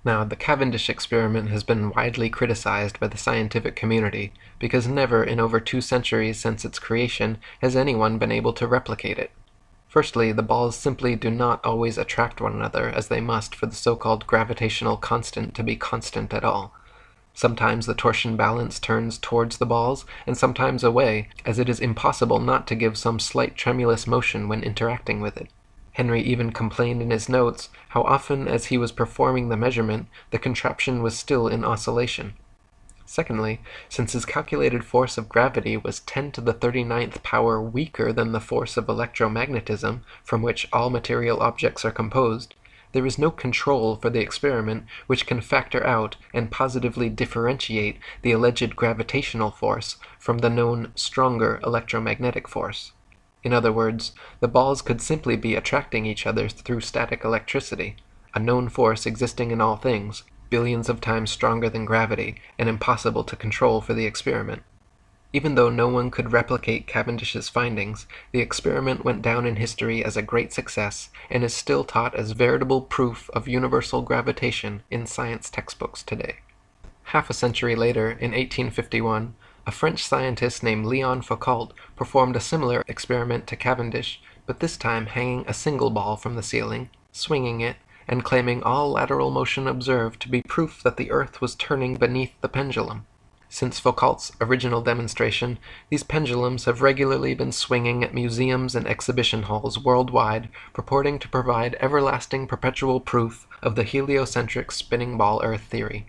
Now, the Cavendish experiment has been widely criticized by the scientific community because never in over 2 centuries since its creation has anyone been able to replicate it. Firstly, the balls simply do not always attract one another as they must for the so-called gravitational constant to be constant at all. Sometimes the torsion balance turns towards the balls, and sometimes away, as it is impossible not to give some slight tremulous motion when interacting with it. Henry even complained in his notes how often as he was performing the measurement, the contraption was still in oscillation. Secondly, since his calculated force of gravity was 10 to the 39th power weaker than the force of electromagnetism, from which all material objects are composed, there is no control for the experiment which can factor out and positively differentiate the alleged gravitational force from the known stronger electromagnetic force. In other words, the balls could simply be attracting each other through static electricity, a known force existing in all things, billions of times stronger than gravity, and impossible to control for the experiment. Even though no one could replicate Cavendish's findings, the experiment went down in history as a great success and is still taught as veritable proof of universal gravitation in science textbooks today. Half a century later, in 1851, a French scientist named Leon Foucault performed a similar experiment to Cavendish, but this time hanging a single ball from the ceiling, swinging it, and claiming all lateral motion observed to be proof that the Earth was turning beneath the pendulum. Since Foucault's original demonstration, these pendulums have regularly been swinging at museums and exhibition halls worldwide, purporting to provide everlasting perpetual proof of the heliocentric spinning ball Earth theory.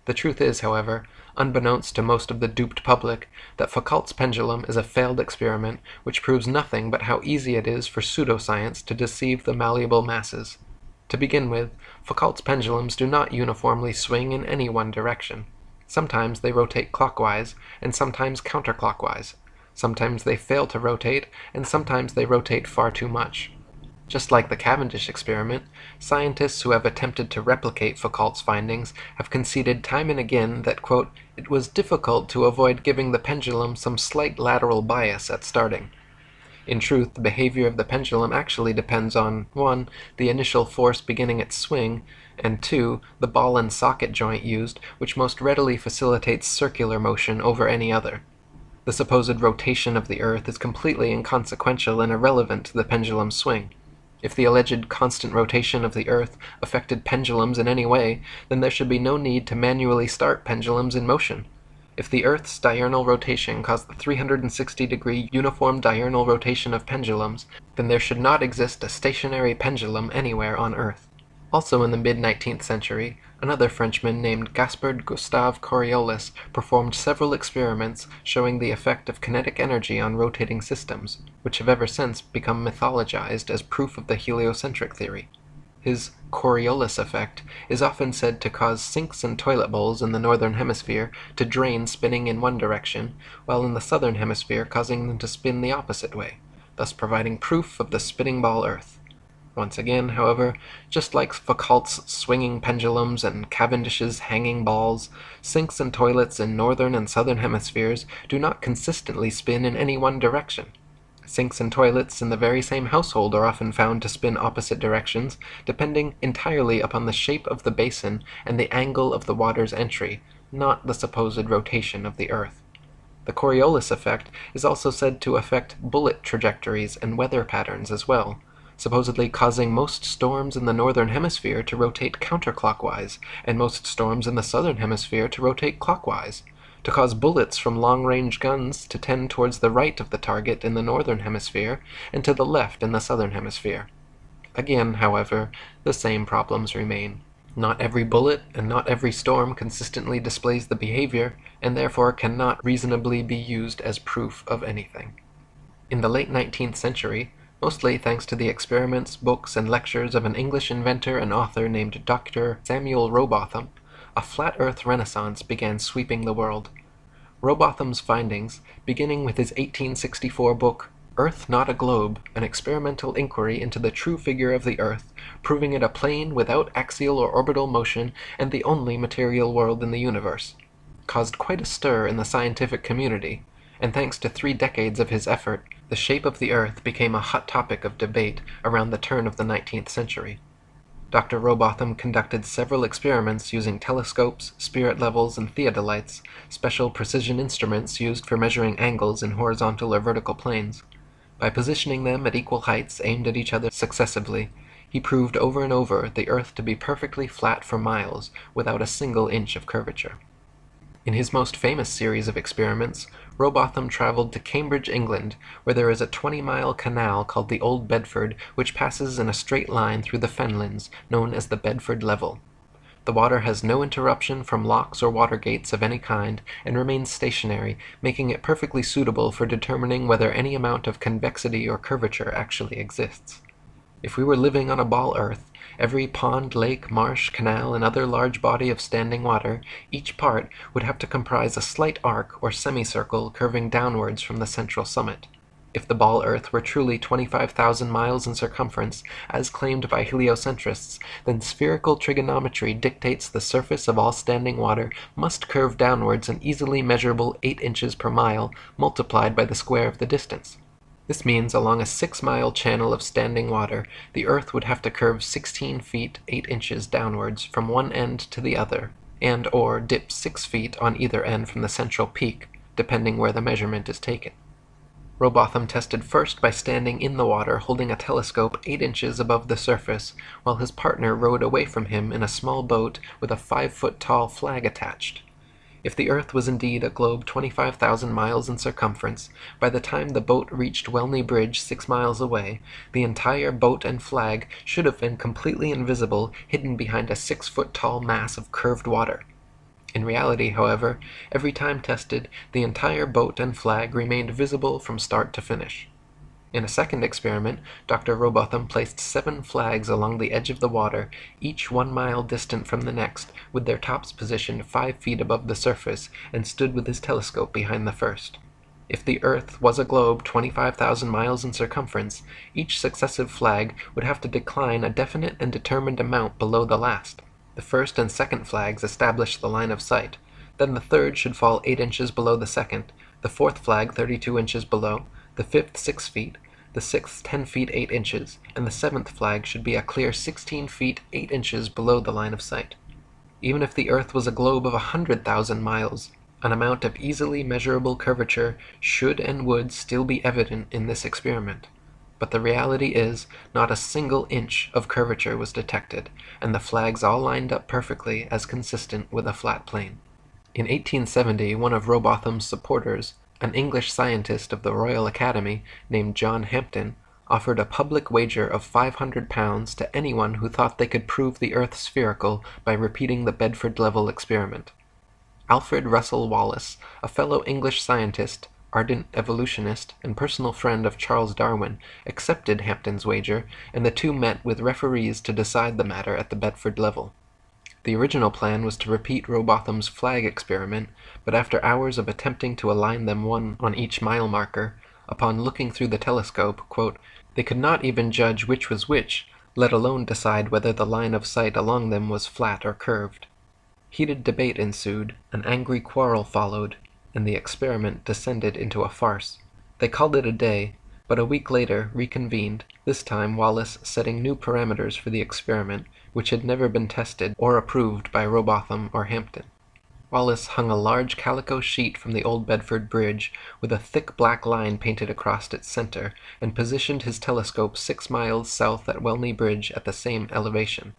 The truth is, however, unbeknownst to most of the duped public, that Foucault's pendulum is a failed experiment which proves nothing but how easy it is for pseudoscience to deceive the malleable masses. To begin with, Foucault's pendulums do not uniformly swing in any one direction. Sometimes they rotate clockwise, and sometimes counterclockwise. Sometimes they fail to rotate, and sometimes they rotate far too much. Just like the Cavendish experiment, scientists who have attempted to replicate Foucault's findings have conceded time and again that, quote, it was difficult to avoid giving the pendulum some slight lateral bias at starting. In truth, the behavior of the pendulum actually depends on 1. The initial force beginning its swing, and 2. The ball and socket joint used, which most readily facilitates circular motion over any other. The supposed rotation of the Earth is completely inconsequential and irrelevant to the pendulum's swing. If the alleged constant rotation of the Earth affected pendulums in any way, then there should be no need to manually start pendulums in motion. If the Earth's diurnal rotation caused the 360-degree uniform diurnal rotation of pendulums, then there should not exist a stationary pendulum anywhere on Earth. Also in the mid-19th century, another Frenchman named Gaspard Gustave Coriolis performed several experiments showing the effect of kinetic energy on rotating systems, which have ever since become mythologized as proof of the heliocentric theory. His Coriolis effect is often said to cause sinks and toilet bowls in the northern hemisphere to drain spinning in one direction, while in the southern hemisphere causing them to spin the opposite way, thus providing proof of the spinning ball Earth. Once again, however, just like Foucault's swinging pendulums and Cavendish's hanging balls, sinks and toilets in northern and southern hemispheres do not consistently spin in any one direction. Sinks and toilets in the very same household are often found to spin opposite directions, depending entirely upon the shape of the basin and the angle of the water's entry, not the supposed rotation of the Earth. The Coriolis effect is also said to affect bullet trajectories and weather patterns as well, supposedly causing most storms in the northern hemisphere to rotate counterclockwise, and most storms in the southern hemisphere to rotate clockwise, to cause bullets from long-range guns to tend towards the right of the target in the northern hemisphere and to the left in the southern hemisphere. Again, however, the same problems remain. Not every bullet and not every storm consistently displays the behavior, and therefore cannot reasonably be used as proof of anything. In the late 19th century, mostly thanks to the experiments, books, and lectures of an English inventor and author named Dr. Samuel Rowbotham, a flat Earth renaissance began sweeping the world. Rowbotham's findings, beginning with his 1864 book, Earth Not a Globe, an experimental inquiry into the true figure of the Earth, proving it a plane without axial or orbital motion and the only material world in the universe, caused quite a stir in the scientific community, and thanks to 3 decades of his effort, the shape of the Earth became a hot topic of debate around the turn of the 19th century. Dr. Rowbotham conducted several experiments using telescopes, spirit levels, and theodolites, special precision instruments used for measuring angles in horizontal or vertical planes. By positioning them at equal heights aimed at each other successively, he proved over and over the Earth to be perfectly flat for miles, without a single inch of curvature. In his most famous series of experiments, Rowbotham traveled to Cambridge, England, where there is a 20-mile canal called the Old Bedford, which passes in a straight line through the fenlands, known as the Bedford Level. The water has no interruption from locks or water gates of any kind, and remains stationary, making it perfectly suitable for determining whether any amount of convexity or curvature actually exists. If we were living on a ball Earth, every pond, lake, marsh, canal, and other large body of standing water, each part would have to comprise a slight arc or semicircle curving downwards from the central summit. If the ball Earth were truly 25,000 miles in circumference, as claimed by heliocentrists, then spherical trigonometry dictates the surface of all standing water must curve downwards an easily measurable 8 inches per mile, multiplied by the square of the distance. This means along a 6-mile channel of standing water, the Earth would have to curve 16 feet 8 inches downwards from one end to the other, and/or dip 6 feet on either end from the central peak, depending where the measurement is taken. Rowbotham tested first by standing in the water holding a telescope 8 inches above the surface, while his partner rowed away from him in a small boat with a 5-foot-tall flag attached. If the Earth was indeed a globe 25,000 miles in circumference, by the time the boat reached Welney Bridge 6 miles away, the entire boat and flag should have been completely invisible, hidden behind a 6-foot-tall mass of curved water. In reality, however, every time tested, the entire boat and flag remained visible from start to finish. In a second experiment, Dr. Rowbotham placed 7 flags along the edge of the water, each 1 mile distant from the next, with their tops positioned 5 feet above the surface, and stood with his telescope behind the first. If the Earth was a globe 25,000 miles in circumference, each successive flag would have to decline a definite and determined amount below the last. The first and second flags established the line of sight. Then the third should fall 8 inches below the second, the fourth flag 32 inches below, the fifth 6 feet, the sixth 10 feet 8 inches, and the seventh flag should be a clear 16 feet 8 inches below the line of sight. Even if the Earth was a globe of 100,000 miles, an amount of easily measurable curvature should and would still be evident in this experiment. But the reality is, not a single inch of curvature was detected, and the flags all lined up perfectly as consistent with a flat plane. In 1870, one of Rowbotham's supporters, an English scientist of the Royal Academy named John Hampden, offered a public wager of £500 to anyone who thought they could prove the Earth spherical by repeating the Bedford Level experiment. Alfred Russel Wallace, a fellow English scientist, ardent evolutionist, and personal friend of Charles Darwin, accepted Hampden's wager, and the two met with referees to decide the matter at the Bedford Level. The original plan was to repeat Rowbotham's flag experiment, but after hours of attempting to align them one on each mile marker, upon looking through the telescope, quote, they could not even judge which was which, let alone decide whether the line of sight along them was flat or curved. Heated debate ensued, an angry quarrel followed, and the experiment descended into a farce. They called it a day, but a week later reconvened, this time Wallace setting new parameters for the experiment, which had never been tested or approved by Rowbotham or Hampden. Wallace hung a large calico sheet from the old Bedford Bridge, with a thick black line painted across its center, and positioned his telescope 6 miles south at Welney Bridge at the same elevation.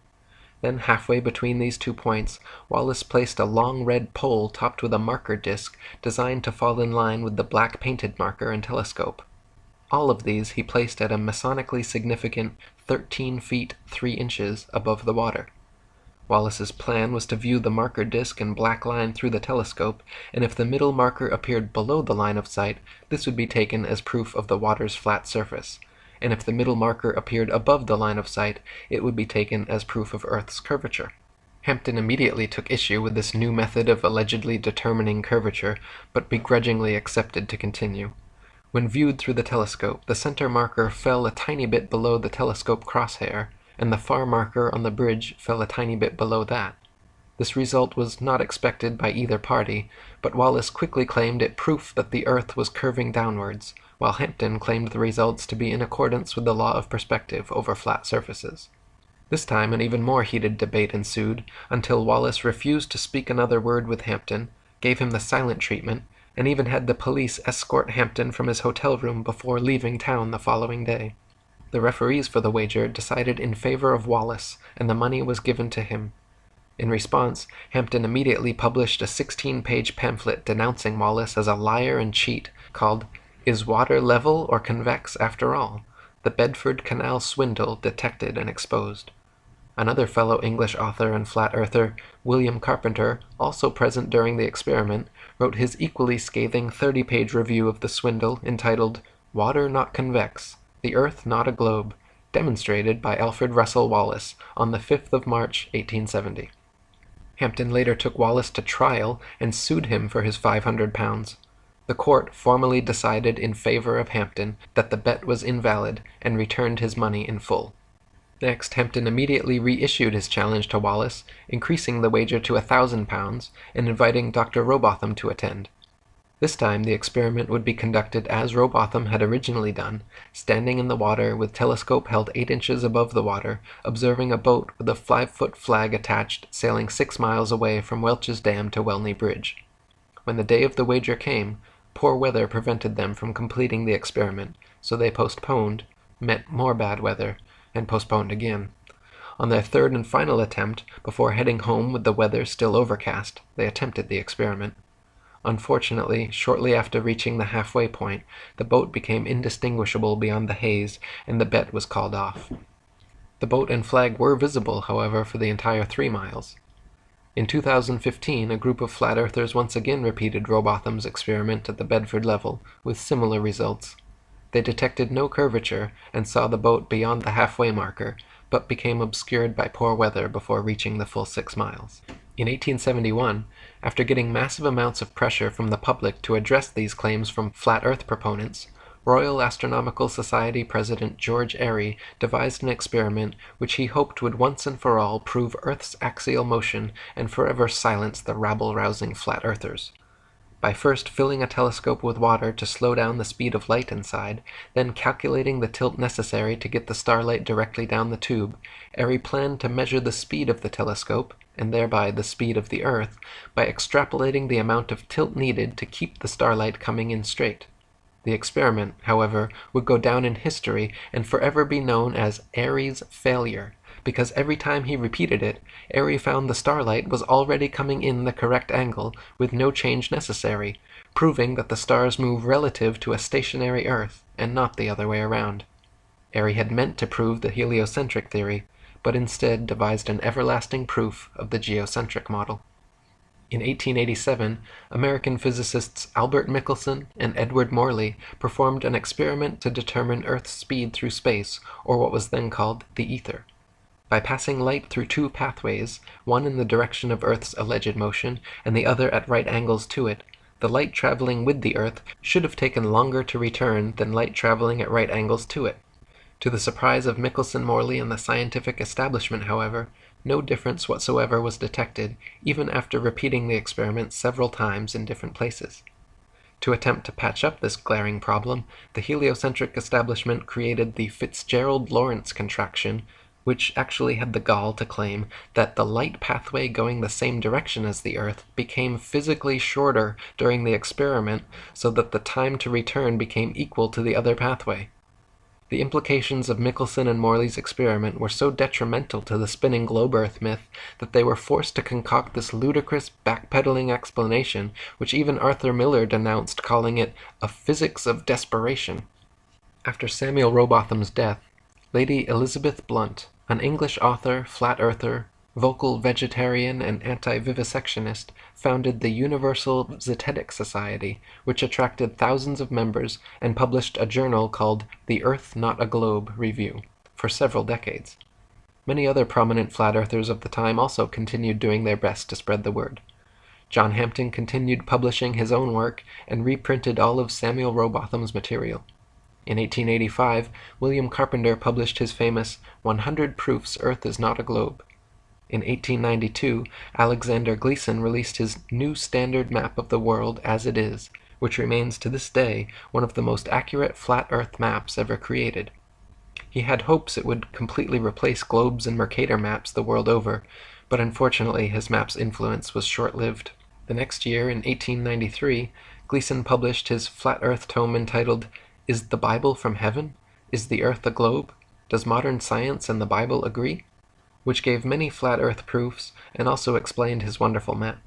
Then, halfway between these 2 points, Wallace placed a long red pole topped with a marker disc designed to fall in line with the black painted marker and telescope. All of these he placed at a masonically significant 13 feet 3 inches above the water. Wallace's plan was to view the marker disc and black line through the telescope, and if the middle marker appeared below the line of sight, this would be taken as proof of the water's flat surface, and if the middle marker appeared above the line of sight, it would be taken as proof of Earth's curvature. Hampden immediately took issue with this new method of allegedly determining curvature, but begrudgingly accepted to continue. When viewed through the telescope, the center marker fell a tiny bit below the telescope crosshair, and the far marker on the bridge fell a tiny bit below that. This result was not expected by either party, but Wallace quickly claimed it proof that the Earth was curving downwards, while Hampden claimed the results to be in accordance with the law of perspective over flat surfaces. This time an even more heated debate ensued, until Wallace refused to speak another word with Hampden, gave him the silent treatment, and even had the police escort Hampden from his hotel room before leaving town the following day. The referees for the wager decided in favor of Wallace, and the money was given to him. In response, Hampden immediately published a 16-page pamphlet denouncing Wallace as a liar and cheat, called "Is Water Level or Convex After All? The Bedford Canal Swindle Detected and Exposed." Another fellow English author and flat-earther, William Carpenter, also present during the experiment, wrote his equally scathing 30-page review of the swindle entitled "Water Not Convex, the Earth Not a Globe," demonstrated by Alfred Russel Wallace on the 5th of March, 1870. Hampden later took Wallace to trial and sued him for his £500. The court formally decided in favor of Hampden that the bet was invalid and returned his money in full. Next, Hampden immediately reissued his challenge to Wallace, increasing the wager to £1,000 and inviting Dr. Rowbotham to attend. This time the experiment would be conducted as Rowbotham had originally done, standing in the water with telescope held 8 inches above the water, observing a boat with a 5-foot flag attached sailing 6 miles away from Welch's Dam to Welney Bridge. When the day of the wager came, poor weather prevented them from completing the experiment, so they postponed, met more bad weather, and postponed again. On their third and final attempt, before heading home with the weather still overcast, they attempted the experiment. Unfortunately, shortly after reaching the halfway point, the boat became indistinguishable beyond the haze, and the bet was called off. The boat and flag were visible, however, for the entire 3 miles. In 2015, a group of flat earthers once again repeated Rowbotham's experiment at the Bedford level, with similar results. They detected no curvature and saw the boat beyond the halfway marker, but became obscured by poor weather before reaching the full 6 miles. In 1871, after getting massive amounts of pressure from the public to address these claims from flat Earth proponents, Royal Astronomical Society President George Airy devised an experiment which he hoped would once and for all prove Earth's axial motion and forever silence the rabble-rousing flat earthers. By first filling a telescope with water to slow down the speed of light inside, then calculating the tilt necessary to get the starlight directly down the tube, Airy planned to measure the speed of the telescope, and thereby the speed of the Earth, by extrapolating the amount of tilt needed to keep the starlight coming in straight. The experiment, however, would go down in history and forever be known as Airy's failure, because every time he repeated it, Airy found the starlight was already coming in the correct angle with no change necessary, proving that the stars move relative to a stationary Earth and not the other way around. Airy had meant to prove the heliocentric theory, but instead devised an everlasting proof of the geocentric model. In 1887, American physicists Albert Michelson and Edward Morley performed an experiment to determine Earth's speed through space, or what was then called the ether. By passing light through 2 pathways, one in the direction of Earth's alleged motion and the other at right angles to it, the light traveling with the Earth should have taken longer to return than light traveling at right angles to it. To the surprise of Michelson, Morley, and the scientific establishment, however, no difference whatsoever was detected, even after repeating the experiment several times in different places. To attempt to patch up this glaring problem, the heliocentric establishment created the Fitzgerald-Lorentz contraction, which actually had the gall to claim that the light pathway going the same direction as the Earth became physically shorter during the experiment so that the time to return became equal to the other pathway. The implications of Michelson and Morley's experiment were so detrimental to the spinning globe Earth myth that they were forced to concoct this ludicrous backpedaling explanation, which even Arthur Miller denounced, calling it a physics of desperation. After Samuel Rowbotham's death, Lady Elizabeth Blunt, an English author, flat earther, vocal vegetarian, and anti-vivisectionist, founded the Universal Zetetic Society, which attracted thousands of members and published a journal called The Earth Not a Globe Review for several decades. Many other prominent flat earthers of the time also continued doing their best to spread the word. John Hampton continued publishing his own work and reprinted all of Samuel Rowbotham's material. In 1885, William Carpenter published his famous 100 Proofs Earth is Not a Globe. In 1892, Alexander Gleason released his New Standard Map of the World as It Is, which remains to this day one of the most accurate flat Earth maps ever created. He had hopes it would completely replace globes and Mercator maps the world over, but unfortunately his map's influence was short-lived. The next year, in 1893, Gleason published his flat Earth tome entitled Is the Bible from Heaven? Is the Earth a Globe? Does Modern Science and the Bible Agree? Which gave many flat Earth proofs and also explained his wonderful map.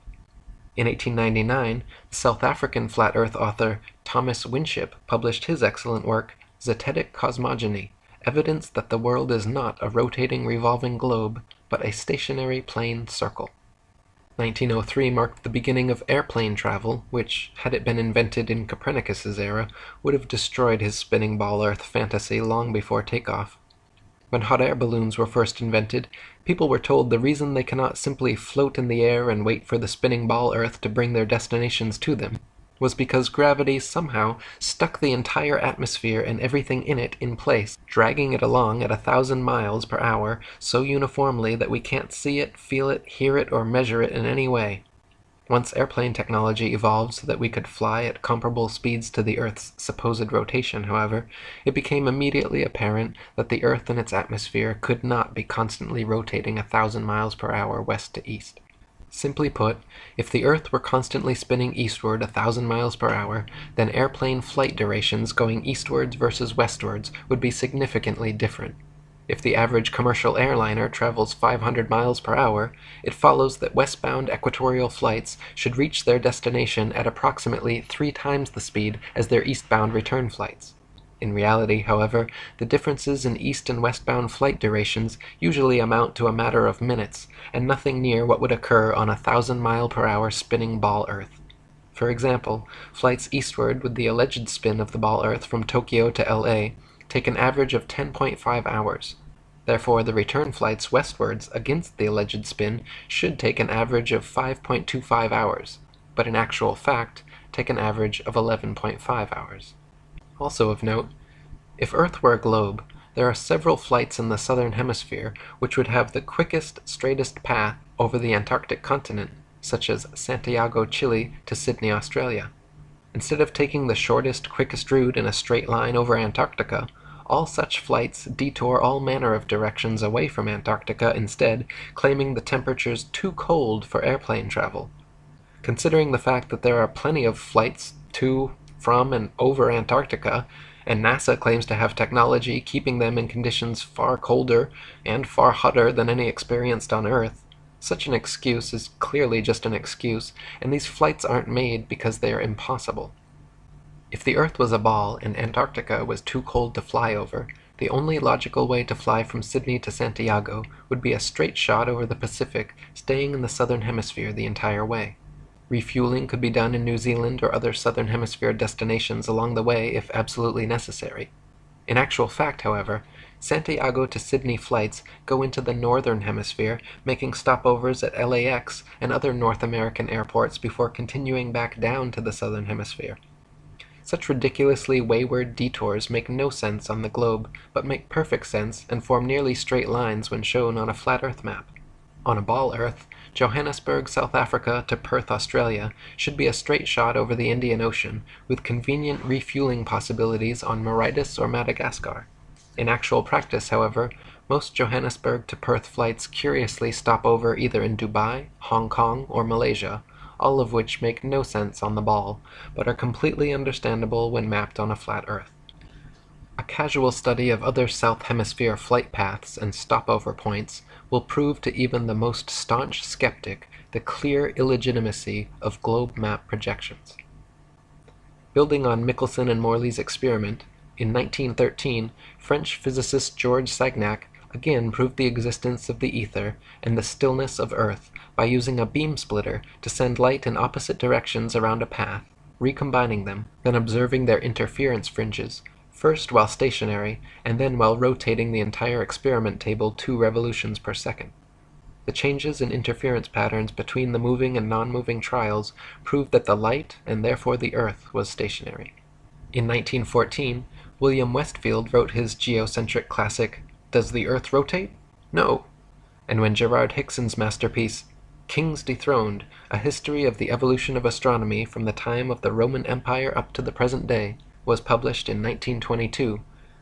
In 1899, the South African flat Earth author Thomas Winship published his excellent work, Zetetic Cosmogony, evidence that the world is not a rotating revolving globe, but a stationary plane circle. 1903 marked the beginning of airplane travel, which, had it been invented in Copernicus's era, would have destroyed his spinning ball Earth fantasy long before takeoff. When hot air balloons were first invented, people were told the reason they cannot simply float in the air and wait for the spinning ball Earth to bring their destinations to them was because gravity somehow stuck the entire atmosphere and everything in it in place, dragging it along at 1,000 miles per hour so uniformly that we can't see it, feel it, hear it, or measure it in any way. Once airplane technology evolved so that we could fly at comparable speeds to the Earth's supposed rotation, however, it became immediately apparent that the Earth and its atmosphere could not be constantly rotating 1,000 miles per hour west to east. Simply put, if the Earth were constantly spinning eastward 1,000 miles per hour, then airplane flight durations going eastwards versus westwards would be significantly different. If the average commercial airliner travels 500 miles per hour, it follows that westbound equatorial flights should reach their destination at approximately 3 times the speed as their eastbound return flights. In reality, however, the differences in east and westbound flight durations usually amount to a matter of minutes, and nothing near what would occur on a 1,000-mile-per-hour spinning ball Earth. For example, flights eastward with the alleged spin of the ball Earth from Tokyo to LA take an average of 10.5 hours. Therefore, the return flights westwards against the alleged spin should take an average of 5.25 hours, but in actual fact, take an average of 11.5 hours. Also of note, if Earth were a globe, there are several flights in the southern hemisphere which would have the quickest, straightest path over the Antarctic continent, such as Santiago, Chile to Sydney, Australia. Instead of taking the shortest, quickest route in a straight line over Antarctica, all such flights detour all manner of directions away from Antarctica instead, claiming the temperature's too cold for airplane travel. Considering the fact that there are plenty of flights to, from, and over Antarctica, and NASA claims to have technology keeping them in conditions far colder and far hotter than any experienced on Earth, such an excuse is clearly just an excuse, and these flights aren't made because they are impossible. If the Earth was a ball and Antarctica was too cold to fly over, the only logical way to fly from Sydney to Santiago would be a straight shot over the Pacific, staying in the southern hemisphere the entire way. Refueling could be done in New Zealand or other southern hemisphere destinations along the way if absolutely necessary. In actual fact, however, Santiago to Sydney flights go into the northern hemisphere, making stopovers at LAX and other North American airports before continuing back down to the southern hemisphere. Such ridiculously wayward detours make no sense on the globe, but make perfect sense and form nearly straight lines when shown on a flat Earth map. On a ball Earth, Johannesburg, South Africa to Perth, Australia should be a straight shot over the Indian Ocean, with convenient refueling possibilities on Mauritius or Madagascar. In actual practice, however, most Johannesburg to Perth flights curiously stop over either in Dubai, Hong Kong, or Malaysia, all of which make no sense on the ball, but are completely understandable when mapped on a flat Earth. A casual study of other South Hemisphere flight paths and stopover points will prove to even the most staunch skeptic the clear illegitimacy of globe map projections. Building on Michelson and Morley's experiment, in 1913, French physicist Georges Sagnac again proved the existence of the ether and the stillness of Earth by using a beam splitter to send light in opposite directions around a path, recombining them, then observing their interference fringes, first while stationary, and then while rotating the entire experiment table 2 revolutions per second. The changes in interference patterns between the moving and non-moving trials proved that the light, and therefore the Earth, was stationary. In 1914, William Westfield wrote his geocentric classic, Does the Earth Rotate? No! And when Gerard Hickson's masterpiece, Kings Dethroned, A History of the Evolution of Astronomy from the Time of the Roman Empire up to the Present Day, was published in 1922,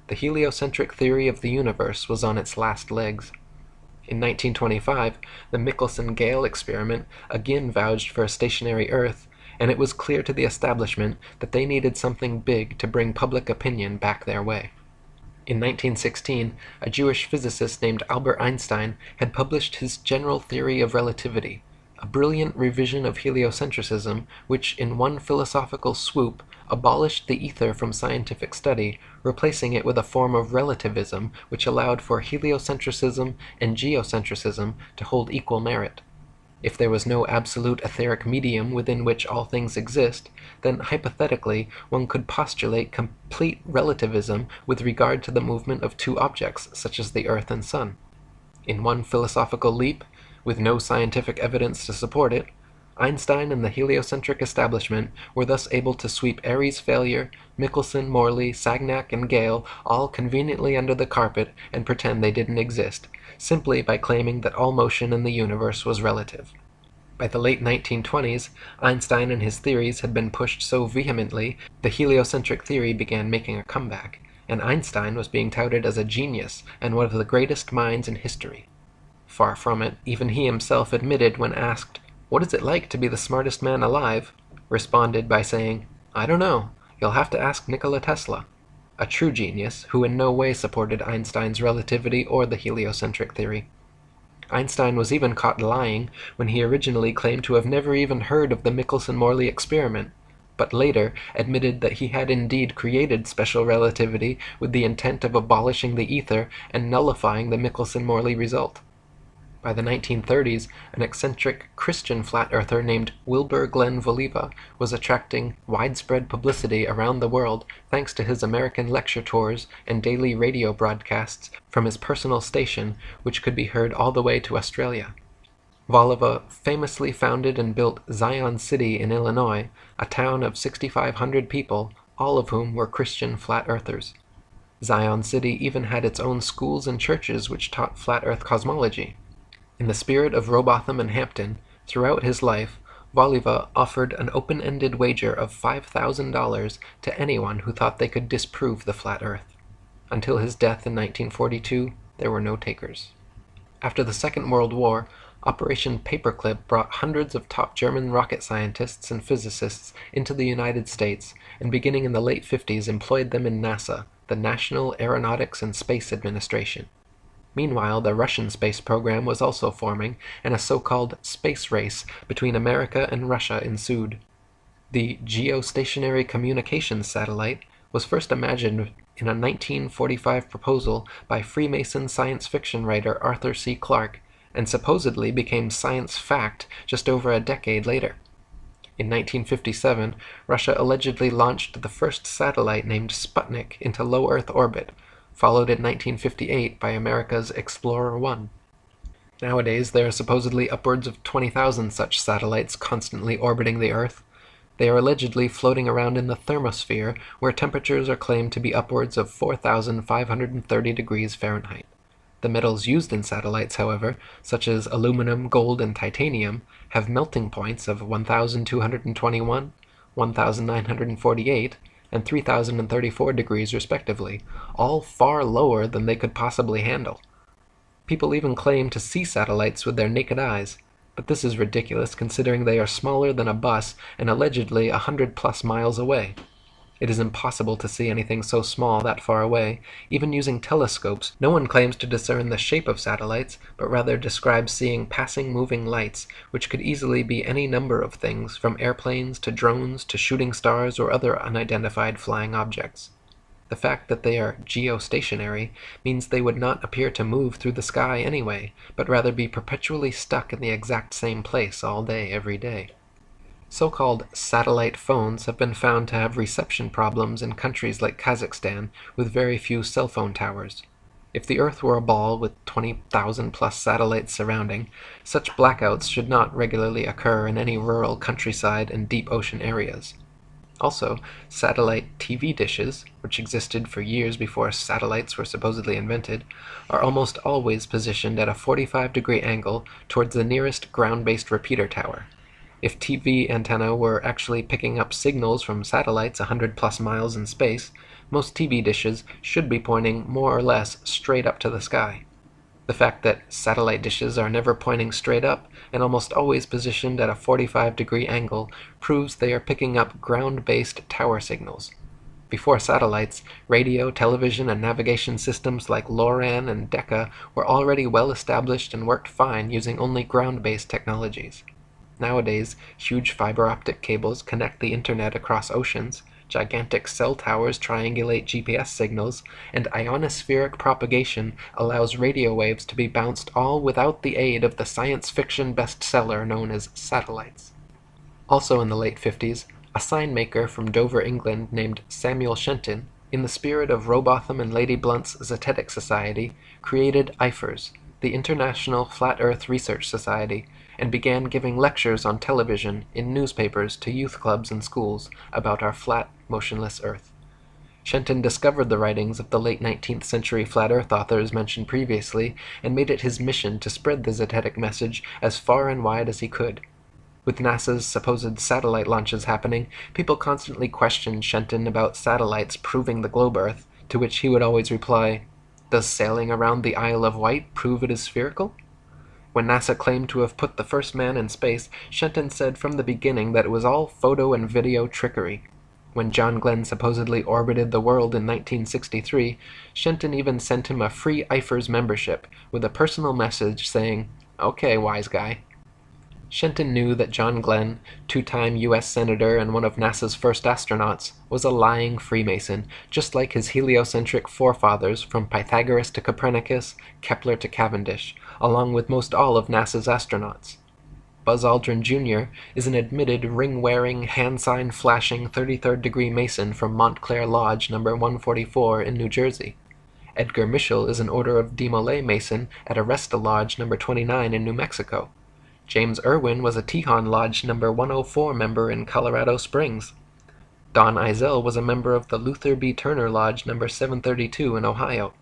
the heliocentric theory of the universe was on its last legs. In 1925, the Michelson-Gale experiment again vouched for a stationary Earth, and it was clear to the establishment that they needed something big to bring public opinion back their way. In 1916, a Jewish physicist named Albert Einstein had published his General Theory of Relativity, a brilliant revision of heliocentrism which, in one philosophical swoop, abolished the ether from scientific study, replacing it with a form of relativism which allowed for heliocentrism and geocentrism to hold equal merit. If there was no absolute etheric medium within which all things exist, then hypothetically one could postulate complete relativism with regard to the movement of 2 objects, such as the Earth and Sun. In one philosophical leap, with no scientific evidence to support it, Einstein and the heliocentric establishment were thus able to sweep Airy's failure, Michelson, Morley, Sagnac, and Gale all conveniently under the carpet and pretend they didn't exist, simply by claiming that all motion in the universe was relative. By the late 1920s, Einstein and his theories had been pushed so vehemently, the heliocentric theory began making a comeback, and Einstein was being touted as a genius and one of the greatest minds in history. Far from it, even he himself admitted when asked, "What is it like to be the smartest man alive?" responded by saying, "I don't know, you'll have to ask Nikola Tesla," a true genius who in no way supported Einstein's relativity or the heliocentric theory. Einstein was even caught lying when he originally claimed to have never even heard of the Michelson-Morley experiment, but later admitted that he had indeed created special relativity with the intent of abolishing the ether and nullifying the Michelson-Morley result. By the 1930s, an eccentric Christian flat-earther named Wilbur Glenn Voliva was attracting widespread publicity around the world thanks to his American lecture tours and daily radio broadcasts from his personal station, which could be heard all the way to Australia. Voliva famously founded and built Zion City in Illinois, a town of 6,500 people, all of whom were Christian flat-earthers. Zion City even had its own schools and churches which taught flat-earth cosmology. In the spirit of Robotham and Hampton, throughout his life, Voliva offered an open-ended wager of $5,000 to anyone who thought they could disprove the flat Earth. Until his death in 1942, there were no takers. After the Second World War, Operation Paperclip brought hundreds of top German rocket scientists and physicists into the United States, and beginning in the late 50s employed them in NASA, the National Aeronautics and Space Administration. Meanwhile, the Russian space program was also forming, and a so-called space race between America and Russia ensued. The geostationary communications satellite was first imagined in a 1945 proposal by Freemason science fiction writer Arthur C. Clarke, and supposedly became science fact just over a decade later. In 1957, Russia allegedly launched the first satellite named Sputnik into low Earth orbit, followed in 1958 by America's Explorer 1. Nowadays, there are supposedly upwards of 20,000 such satellites constantly orbiting the Earth. They are allegedly floating around in the thermosphere, where temperatures are claimed to be upwards of 4,530 degrees Fahrenheit. The metals used in satellites, however, such as aluminum, gold, and titanium, have melting points of 1,221, 1,948, and 3,034 degrees respectively, all far lower than they could possibly handle. People even claim to see satellites with their naked eyes, but this is ridiculous considering they are smaller than a bus and allegedly 100+ miles away. It is impossible to see anything so small that far away. Even using telescopes, no one claims to discern the shape of satellites, but rather describes seeing passing moving lights, which could easily be any number of things, from airplanes to drones to shooting stars or other unidentified flying objects. The fact that they are geostationary means they would not appear to move through the sky anyway, but rather be perpetually stuck in the exact same place all day every day. So-called satellite phones have been found to have reception problems in countries like Kazakhstan with very few cell phone towers. If the Earth were a ball with 20,000+ satellites surrounding, such blackouts should not regularly occur in any rural countryside and deep ocean areas. Also, satellite TV dishes, which existed for years before satellites were supposedly invented, are almost always positioned at a 45-degree angle towards the nearest ground-based repeater tower. If TV antenna were actually picking up signals from satellites 100+ miles in space, most TV dishes should be pointing more or less straight up to the sky. The fact that satellite dishes are never pointing straight up and almost always positioned at a 45-degree angle proves they are picking up ground-based tower signals. Before satellites, radio, television, and navigation systems like LORAN and Decca were already well established and worked fine using only ground-based technologies. Nowadays, huge fiber optic cables connect the internet across oceans, gigantic cell towers triangulate GPS signals, and ionospheric propagation allows radio waves to be bounced all without the aid of the science fiction bestseller known as satellites. Also in the late 50s, a sign maker from Dover, England named Samuel Shenton, in the spirit of Robotham and Lady Blunt's Zetetic Society, created IFERS, the International Flat Earth Research Society, and began giving lectures on television, in newspapers, to youth clubs and schools about our flat, motionless Earth. Shenton discovered the writings of the late 19th century flat Earth authors mentioned previously and made it his mission to spread the Zetetic message as far and wide as he could. With NASA's supposed satellite launches happening, people constantly questioned Shenton about satellites proving the globe Earth, to which he would always reply, "Does sailing around the Isle of Wight prove it is spherical?" When NASA claimed to have put the first man in space, Shenton said from the beginning that it was all photo and video trickery. When John Glenn supposedly orbited the world in 1963, Shenton even sent him a free IFERS membership with a personal message saying, "Okay, wise guy." Shenton knew that John Glenn, two-time U.S. Senator and one of NASA's first astronauts, was a lying Freemason, just like his heliocentric forefathers from Pythagoras to Copernicus, Kepler to Cavendish, along with most all of NASA's astronauts. Buzz Aldrin Jr. is an admitted ring-wearing, hand-sign-flashing 33rd-degree Mason from Montclair Lodge No. 144 in New Jersey. Edgar Mitchell is an Order of Demolay Mason at Aresta Lodge No. 29 in New Mexico. James Irwin was a Tejon Lodge No. 104 member in Colorado Springs. Don Eisel was a member of the Luther B. Turner Lodge No. 732 in Ohio.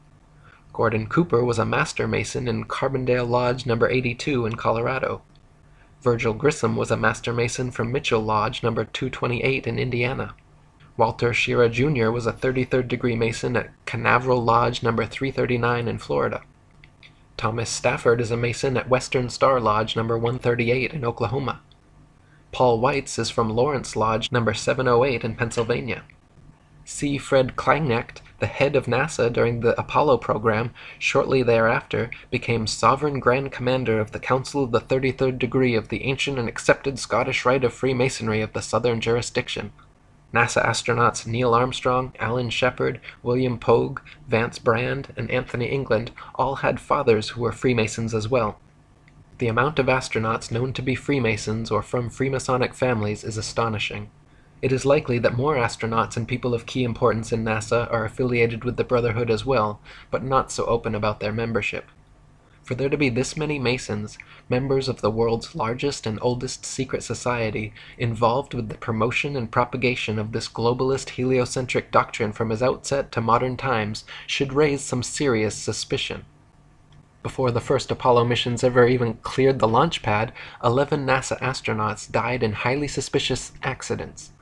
Gordon Cooper was a Master Mason in Carbondale Lodge No. 82 in Colorado. Virgil Grissom was a Master Mason from Mitchell Lodge No. 228 in Indiana. Walter Schirra Jr. was a 33rd-degree Mason at Canaveral Lodge No. 339 in Florida. Thomas Stafford is a Mason at Western Star Lodge No. 138 in Oklahoma. Paul Weitz is from Lawrence Lodge No. 708 in Pennsylvania. C. Fred Kleineknecht, the head of NASA during the Apollo program, shortly thereafter became Sovereign Grand Commander of the Council of the 33rd Degree of the ancient and accepted Scottish Rite of Freemasonry of the Southern Jurisdiction. NASA astronauts Neil Armstrong, Alan Shepard, William Pogue, Vance Brand, and Anthony England all had fathers who were Freemasons as well. The amount of astronauts known to be Freemasons or from Freemasonic families is astonishing. It is likely that more astronauts and people of key importance in NASA are affiliated with the Brotherhood as well, but not so open about their membership. For there to be this many Masons, members of the world's largest and oldest secret society, involved with the promotion and propagation of this globalist heliocentric doctrine from its outset to modern times, should raise some serious suspicion. Before the first Apollo missions ever even cleared the launch pad, 11 NASA astronauts died in highly suspicious accidents.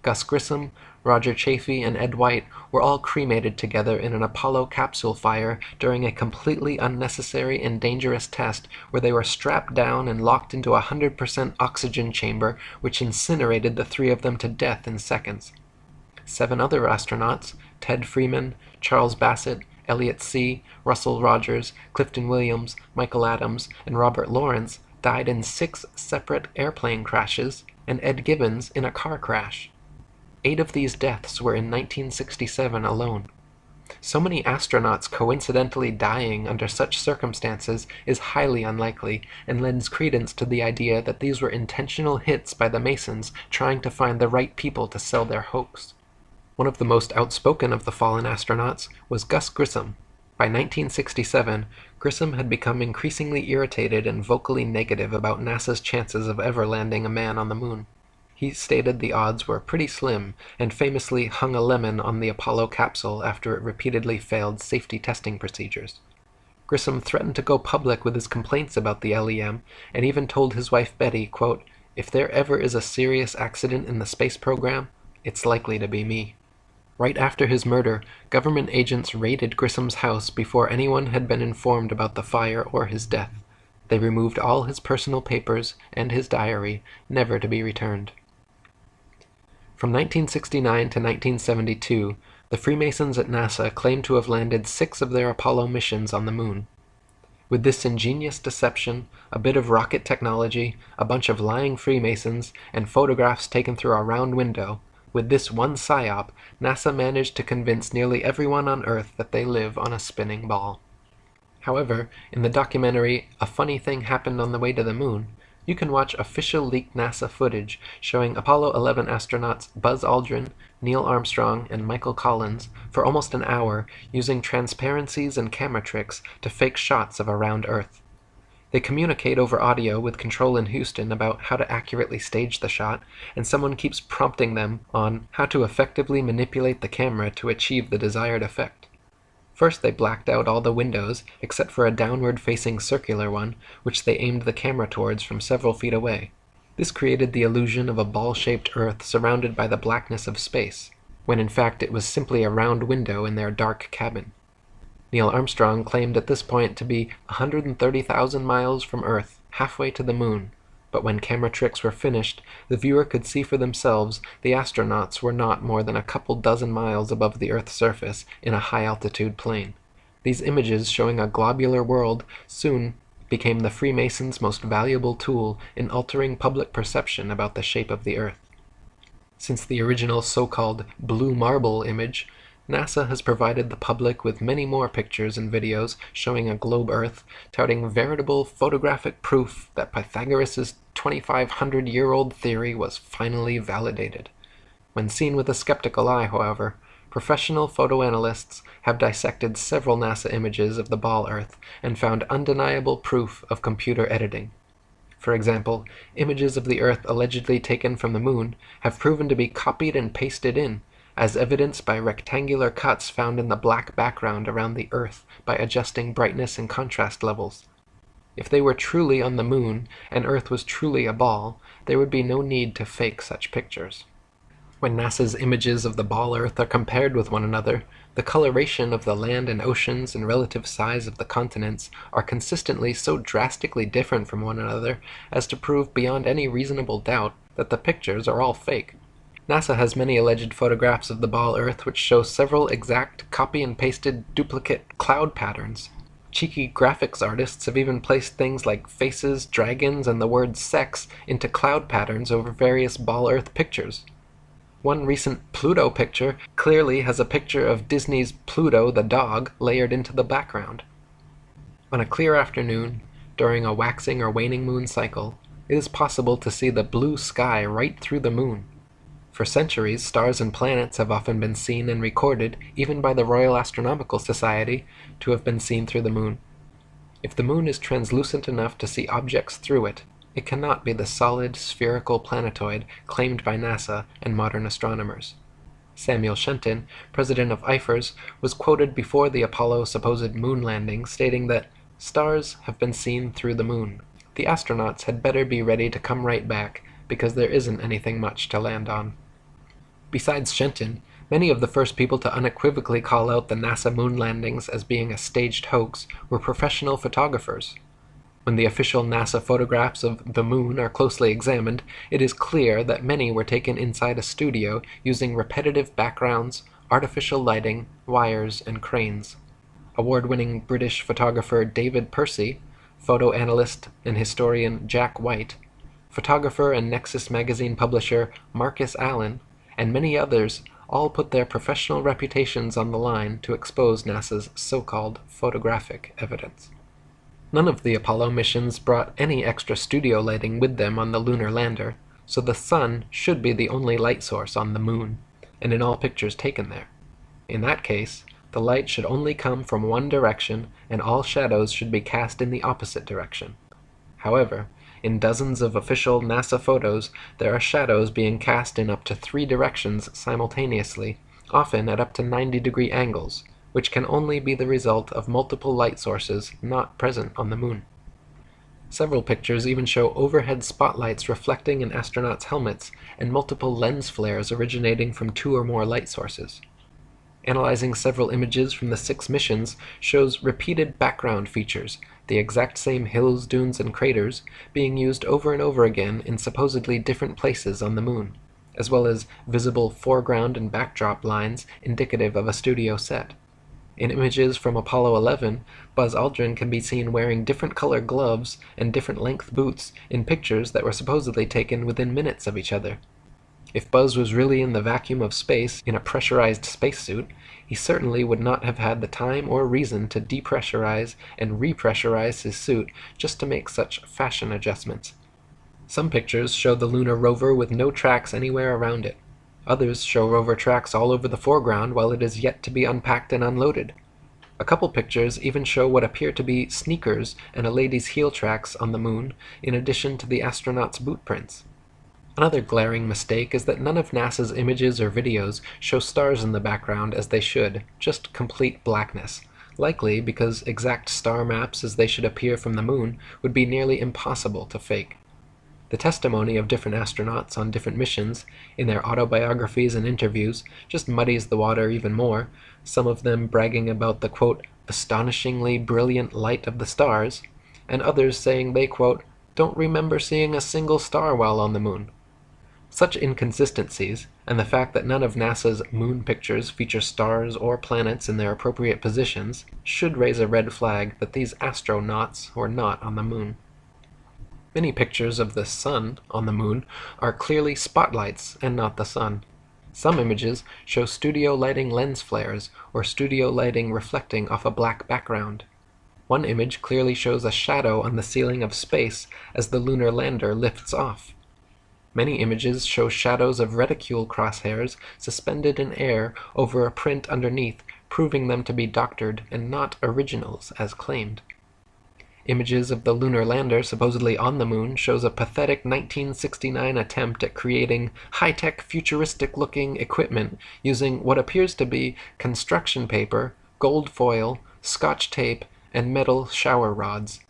Gus Grissom, Roger Chaffee, and Ed White were all cremated together in an Apollo capsule fire during a completely unnecessary and dangerous test where they were strapped down and locked into a 100% oxygen chamber which incinerated the three of them to death in seconds. 7 other astronauts, Ted Freeman, Charles Bassett, Elliot See., Russell Rogers, Clifton Williams, Michael Adams, and Robert Lawrence, died in 6 separate airplane crashes, and Ed Gibbons in a car crash. 8 of these deaths were in 1967 alone. So many astronauts coincidentally dying under such circumstances is highly unlikely and lends credence to the idea that these were intentional hits by the Masons trying to find the right people to sell their hoax. One of the most outspoken of the fallen astronauts was Gus Grissom. By 1967, Grissom had become increasingly irritated and vocally negative about NASA's chances of ever landing a man on the moon. He stated the odds were pretty slim, and famously hung a lemon on the Apollo capsule after it repeatedly failed safety testing procedures. Grissom threatened to go public with his complaints about the LEM, and even told his wife Betty, quote, "If there ever is a serious accident in the space program, it's likely to be me." Right after his murder, government agents raided Grissom's house before anyone had been informed about the fire or his death. They removed all his personal papers and his diary, never to be returned. From 1969 to 1972, the Freemasons at NASA claimed to have landed 6 of their Apollo missions on the moon. With this ingenious deception, a bit of rocket technology, a bunch of lying Freemasons, and photographs taken through a round window, with this one psyop, NASA managed to convince nearly everyone on Earth that they live on a spinning ball. However, in the documentary A Funny Thing Happened on the Way to the Moon, you can watch official leaked NASA footage showing Apollo 11 astronauts Buzz Aldrin, Neil Armstrong, and Michael Collins for almost an hour using transparencies and camera tricks to fake shots of around Earth. They communicate over audio with Control in Houston about how to accurately stage the shot, and someone keeps prompting them on how to effectively manipulate the camera to achieve the desired effect. First they blacked out all the windows, except for a downward-facing circular one, which they aimed the camera towards from several feet away. This created the illusion of a ball-shaped Earth surrounded by the blackness of space, when in fact it was simply a round window in their dark cabin. Neil Armstrong claimed at this point to be 130,000 miles from Earth, halfway to the Moon, but when camera tricks were finished, the viewer could see for themselves the astronauts were not more than a couple dozen miles above the Earth's surface in a high-altitude plane. These images showing a globular world soon became the Freemasons' most valuable tool in altering public perception about the shape of the Earth. Since the original so-called blue marble image, NASA has provided the public with many more pictures and videos showing a globe Earth, touting veritable photographic proof that Pythagoras' 2,500-year-old theory was finally validated. When seen with a skeptical eye, however, professional photoanalysts have dissected several NASA images of the ball Earth and found undeniable proof of computer editing. For example, images of the Earth allegedly taken from the Moon have proven to be copied and pasted in, as evidenced by rectangular cuts found in the black background around the Earth by adjusting brightness and contrast levels. If they were truly on the Moon, and Earth was truly a ball, there would be no need to fake such pictures. When NASA's images of the ball Earth are compared with one another, the coloration of the land and oceans and relative size of the continents are consistently so drastically different from one another as to prove beyond any reasonable doubt that the pictures are all fake. NASA has many alleged photographs of the ball Earth which show several exact copy and pasted duplicate cloud patterns. Cheeky graphics artists have even placed things like faces, dragons, and the word sex into cloud patterns over various ball Earth pictures. One recent Pluto picture clearly has a picture of Disney's Pluto the dog layered into the background. On a clear afternoon, during a waxing or waning moon cycle, it is possible to see the blue sky right through the moon. For centuries, stars and planets have often been seen and recorded, even by the Royal Astronomical Society, to have been seen through the moon. If the moon is translucent enough to see objects through it, it cannot be the solid, spherical planetoid claimed by NASA and modern astronomers. Samuel Shenton, president of IFERS, was quoted before the Apollo supposed moon landing, stating that, "Stars have been seen through the moon. The astronauts had better be ready to come right back, because there isn't anything much to land on." Besides Shenton, many of the first people to unequivocally call out the NASA moon landings as being a staged hoax were professional photographers. When the official NASA photographs of the moon are closely examined, it is clear that many were taken inside a studio using repetitive backgrounds, artificial lighting, wires, and cranes. Award-winning British photographer David Percy, photo analyst and historian Jack White, photographer and Nexus magazine publisher Marcus Allen, and many others all put their professional reputations on the line to expose NASA's so-called photographic evidence. None of the Apollo missions brought any extra studio lighting with them on the lunar lander, so the sun should be the only light source on the moon, and in all pictures taken there. In that case, the light should only come from one direction, and all shadows should be cast in the opposite direction. However, in dozens of official NASA photos, there are shadows being cast in up to 3 directions simultaneously, often at up to 90-degree angles, which can only be the result of multiple light sources not present on the moon. Several pictures even show overhead spotlights reflecting in astronauts' helmets and multiple lens flares originating from 2 or more light sources. Analyzing several images from the 6 missions shows repeated background features, the exact same hills, dunes, and craters, being used over and over again in supposedly different places on the moon, as well as visible foreground and backdrop lines indicative of a studio set. In images from Apollo 11, Buzz Aldrin can be seen wearing different color gloves and different length boots in pictures that were supposedly taken within minutes of each other. If Buzz was really in the vacuum of space in a pressurized spacesuit, he certainly would not have had the time or reason to depressurize and repressurize his suit just to make such fashion adjustments. Some pictures show the lunar rover with no tracks anywhere around it. Others show rover tracks all over the foreground while it is yet to be unpacked and unloaded. A couple pictures even show what appear to be sneakers and a lady's heel tracks on the moon, in addition to the astronauts' boot prints. Another glaring mistake is that none of NASA's images or videos show stars in the background as they should, just complete blackness, likely because exact star maps as they should appear from the moon would be nearly impossible to fake. The testimony of different astronauts on different missions in their autobiographies and interviews just muddies the water even more, some of them bragging about the, quote, astonishingly brilliant light of the stars, and others saying they, quote, don't remember seeing a single star while on the moon. Such inconsistencies, and the fact that none of NASA's moon pictures feature stars or planets in their appropriate positions, should raise a red flag that these astronauts were not on the moon. Many pictures of the sun on the moon are clearly spotlights and not the sun. Some images show studio lighting lens flares or studio lighting reflecting off a black background. One image clearly shows a shadow on the ceiling of space as the lunar lander lifts off. Many images show shadows of reticule crosshairs suspended in air over a print underneath, proving them to be doctored and not originals as claimed. Images of the lunar lander supposedly on the moon shows a pathetic 1969 attempt at creating high-tech futuristic-looking equipment using what appears to be construction paper, gold foil, scotch tape, and metal shower rods.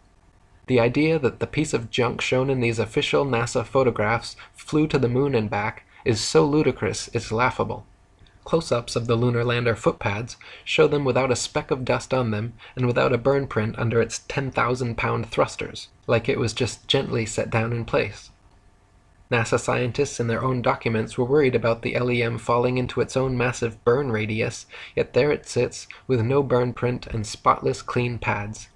The idea that the piece of junk shown in these official NASA photographs flew to the moon and back is so ludicrous it's laughable. Close-ups of the lunar lander footpads show them without a speck of dust on them and without a burn print under its 10,000-pound thrusters, like it was just gently set down in place. NASA scientists in their own documents were worried about the LEM falling into its own massive burn radius, yet there it sits with no burn print and spotless clean pads.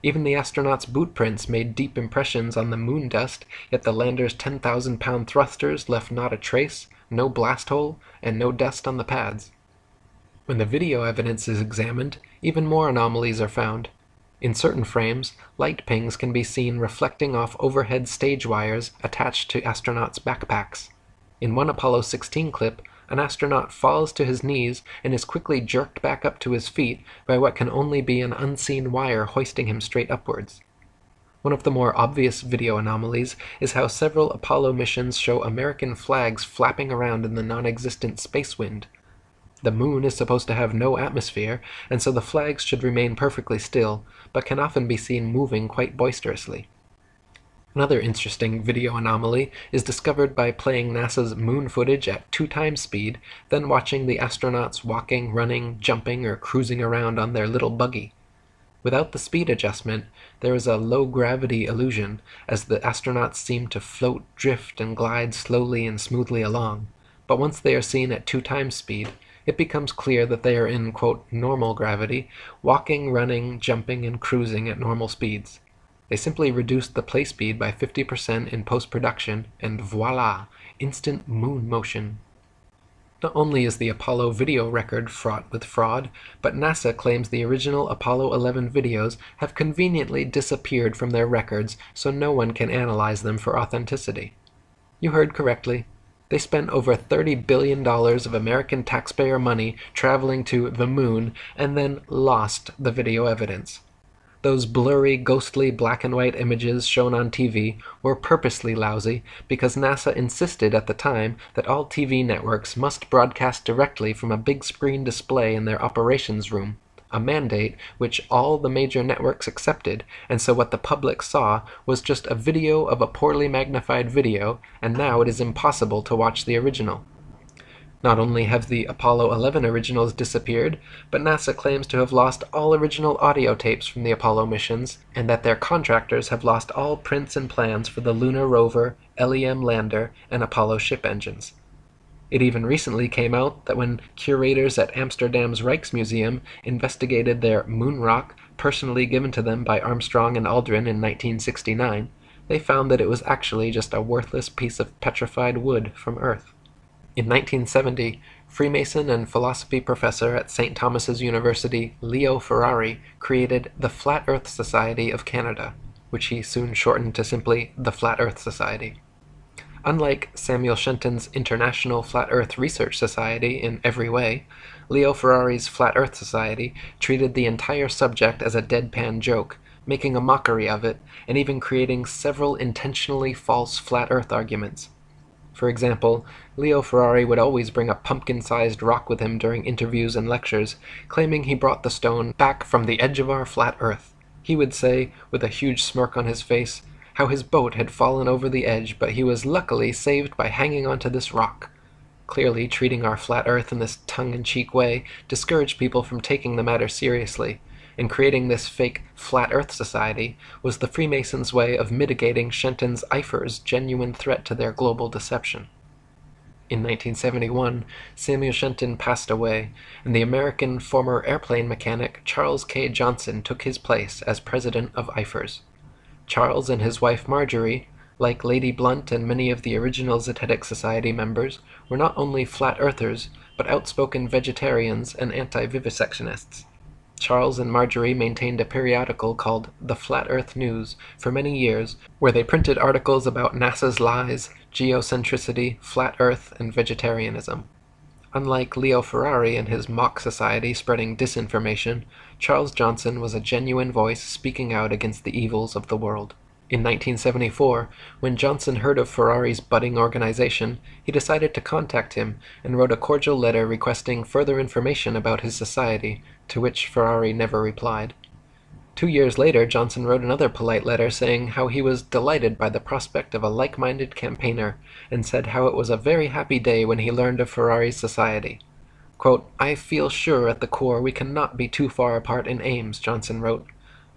Even the astronauts' boot prints made deep impressions on the moon dust, yet the lander's 10,000-pound thrusters left not a trace, no blast hole, and no dust on the pads. When the video evidence is examined, even more anomalies are found. In certain frames, light pings can be seen reflecting off overhead stage wires attached to astronauts' backpacks. In one Apollo 16 clip, an astronaut falls to his knees and is quickly jerked back up to his feet by what can only be an unseen wire hoisting him straight upwards. One of the more obvious video anomalies is how several Apollo missions show American flags flapping around in the non-existent space wind. The moon is supposed to have no atmosphere, and so the flags should remain perfectly still, but can often be seen moving quite boisterously. Another interesting video anomaly is discovered by playing NASA's moon footage at 2x speed, then watching the astronauts walking, running, jumping, or cruising around on their little buggy. Without the speed adjustment, there is a low-gravity illusion, as the astronauts seem to float, drift, and glide slowly and smoothly along. But once they are seen at 2x speed, it becomes clear that they are in, quote, normal gravity, walking, running, jumping, and cruising at normal speeds. They simply reduced the play speed by 50% in post-production, and voila, instant moon motion. Not only is the Apollo video record fraught with fraud, but NASA claims the original Apollo 11 videos have conveniently disappeared from their records so no one can analyze them for authenticity. You heard correctly. They spent over $30 billion of American taxpayer money traveling to the moon and then lost the video evidence. Those blurry, ghostly black and white images shown on TV were purposely lousy because NASA insisted at the time that all TV networks must broadcast directly from a big screen display in their operations room, a mandate which all the major networks accepted, and so what the public saw was just a video of a poorly magnified video, and now it is impossible to watch the original. Not only have the Apollo 11 originals disappeared, but NASA claims to have lost all original audio tapes from the Apollo missions, and that their contractors have lost all prints and plans for the lunar rover, LEM lander, and Apollo ship engines. It even recently came out that when curators at Amsterdam's Rijksmuseum investigated their moon rock, personally given to them by Armstrong and Aldrin in 1969, they found that it was actually just a worthless piece of petrified wood from Earth. In 1970, Freemason and philosophy professor at St. Thomas's University, Leo Ferrari, created the Flat Earth Society of Canada, which he soon shortened to simply the Flat Earth Society. Unlike Samuel Shenton's International Flat Earth Research Society in every way, Leo Ferrari's Flat Earth Society treated the entire subject as a deadpan joke, making a mockery of it, and even creating several intentionally false flat Earth arguments. For example, Leo Ferrari would always bring a pumpkin-sized rock with him during interviews and lectures, claiming he brought the stone back from the edge of our flat Earth. He would say, with a huge smirk on his face, how his boat had fallen over the edge, but he was luckily saved by hanging onto this rock. Clearly, treating our flat Earth in this tongue-in-cheek way discouraged people from taking the matter seriously, and creating this fake Flat Earth Society was the Freemasons' way of mitigating Shenton's Eifer's genuine threat to their global deception. In 1971, Samuel Shenton passed away, and the American former airplane mechanic Charles K. Johnson took his place as president of Eifer's. Charles and his wife Marjorie, like Lady Blunt and many of the original Zetetic Society members, were not only flat earthers, but outspoken vegetarians and anti-vivisectionists. Charles and Marjorie maintained a periodical called The Flat Earth News for many years, where they printed articles about NASA's lies, geocentricity, flat Earth, and vegetarianism. Unlike Leo Ferrari and his mock society spreading disinformation, Charles Johnson was a genuine voice speaking out against the evils of the world. In 1974, when Johnson heard of Ferrari's budding organization, he decided to contact him and wrote a cordial letter requesting further information about his society, to which Ferrari never replied. 2 years later, Johnson wrote another polite letter saying how he was delighted by the prospect of a like-minded campaigner, and said how it was a very happy day when he learned of Ferrari's society. Quote, "I feel sure at the core we cannot be too far apart in aims," Johnson wrote.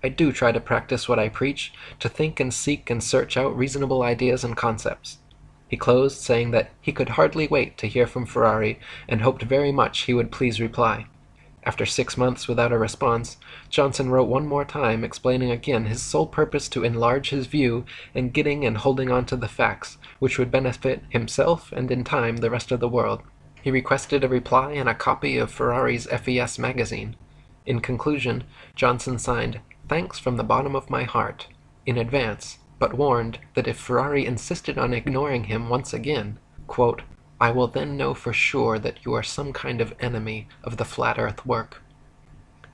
"I do try to practice what I preach, to think and seek and search out reasonable ideas and concepts." He closed saying that he could hardly wait to hear from Ferrari and hoped very much he would please reply. After 6 months without a response, Johnson wrote one more time explaining again his sole purpose to enlarge his view and getting and holding on to the facts, which would benefit himself and in time the rest of the world. He requested a reply and a copy of Ferrari's FES magazine. In conclusion, Johnson signed, "Thanks from the bottom of my heart," in advance, but warned that if Ferrari insisted on ignoring him once again, quote, "I will then know for sure that you are some kind of enemy of the flat earth work."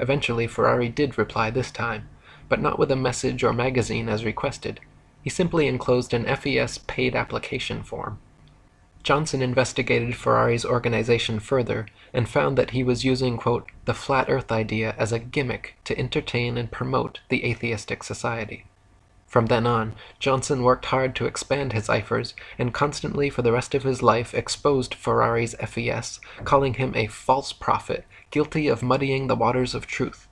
Eventually, Ferrari did reply this time, but not with a message or magazine as requested. He simply enclosed an FES paid application form. Johnson investigated Ferrari's organization further and found that he was using, quote, "the flat earth idea as a gimmick to entertain and promote the atheistic society." From then on, Johnson worked hard to expand his Eifers and constantly for the rest of his life exposed Ferrari's FES, calling him a false prophet, guilty of muddying the waters of truth.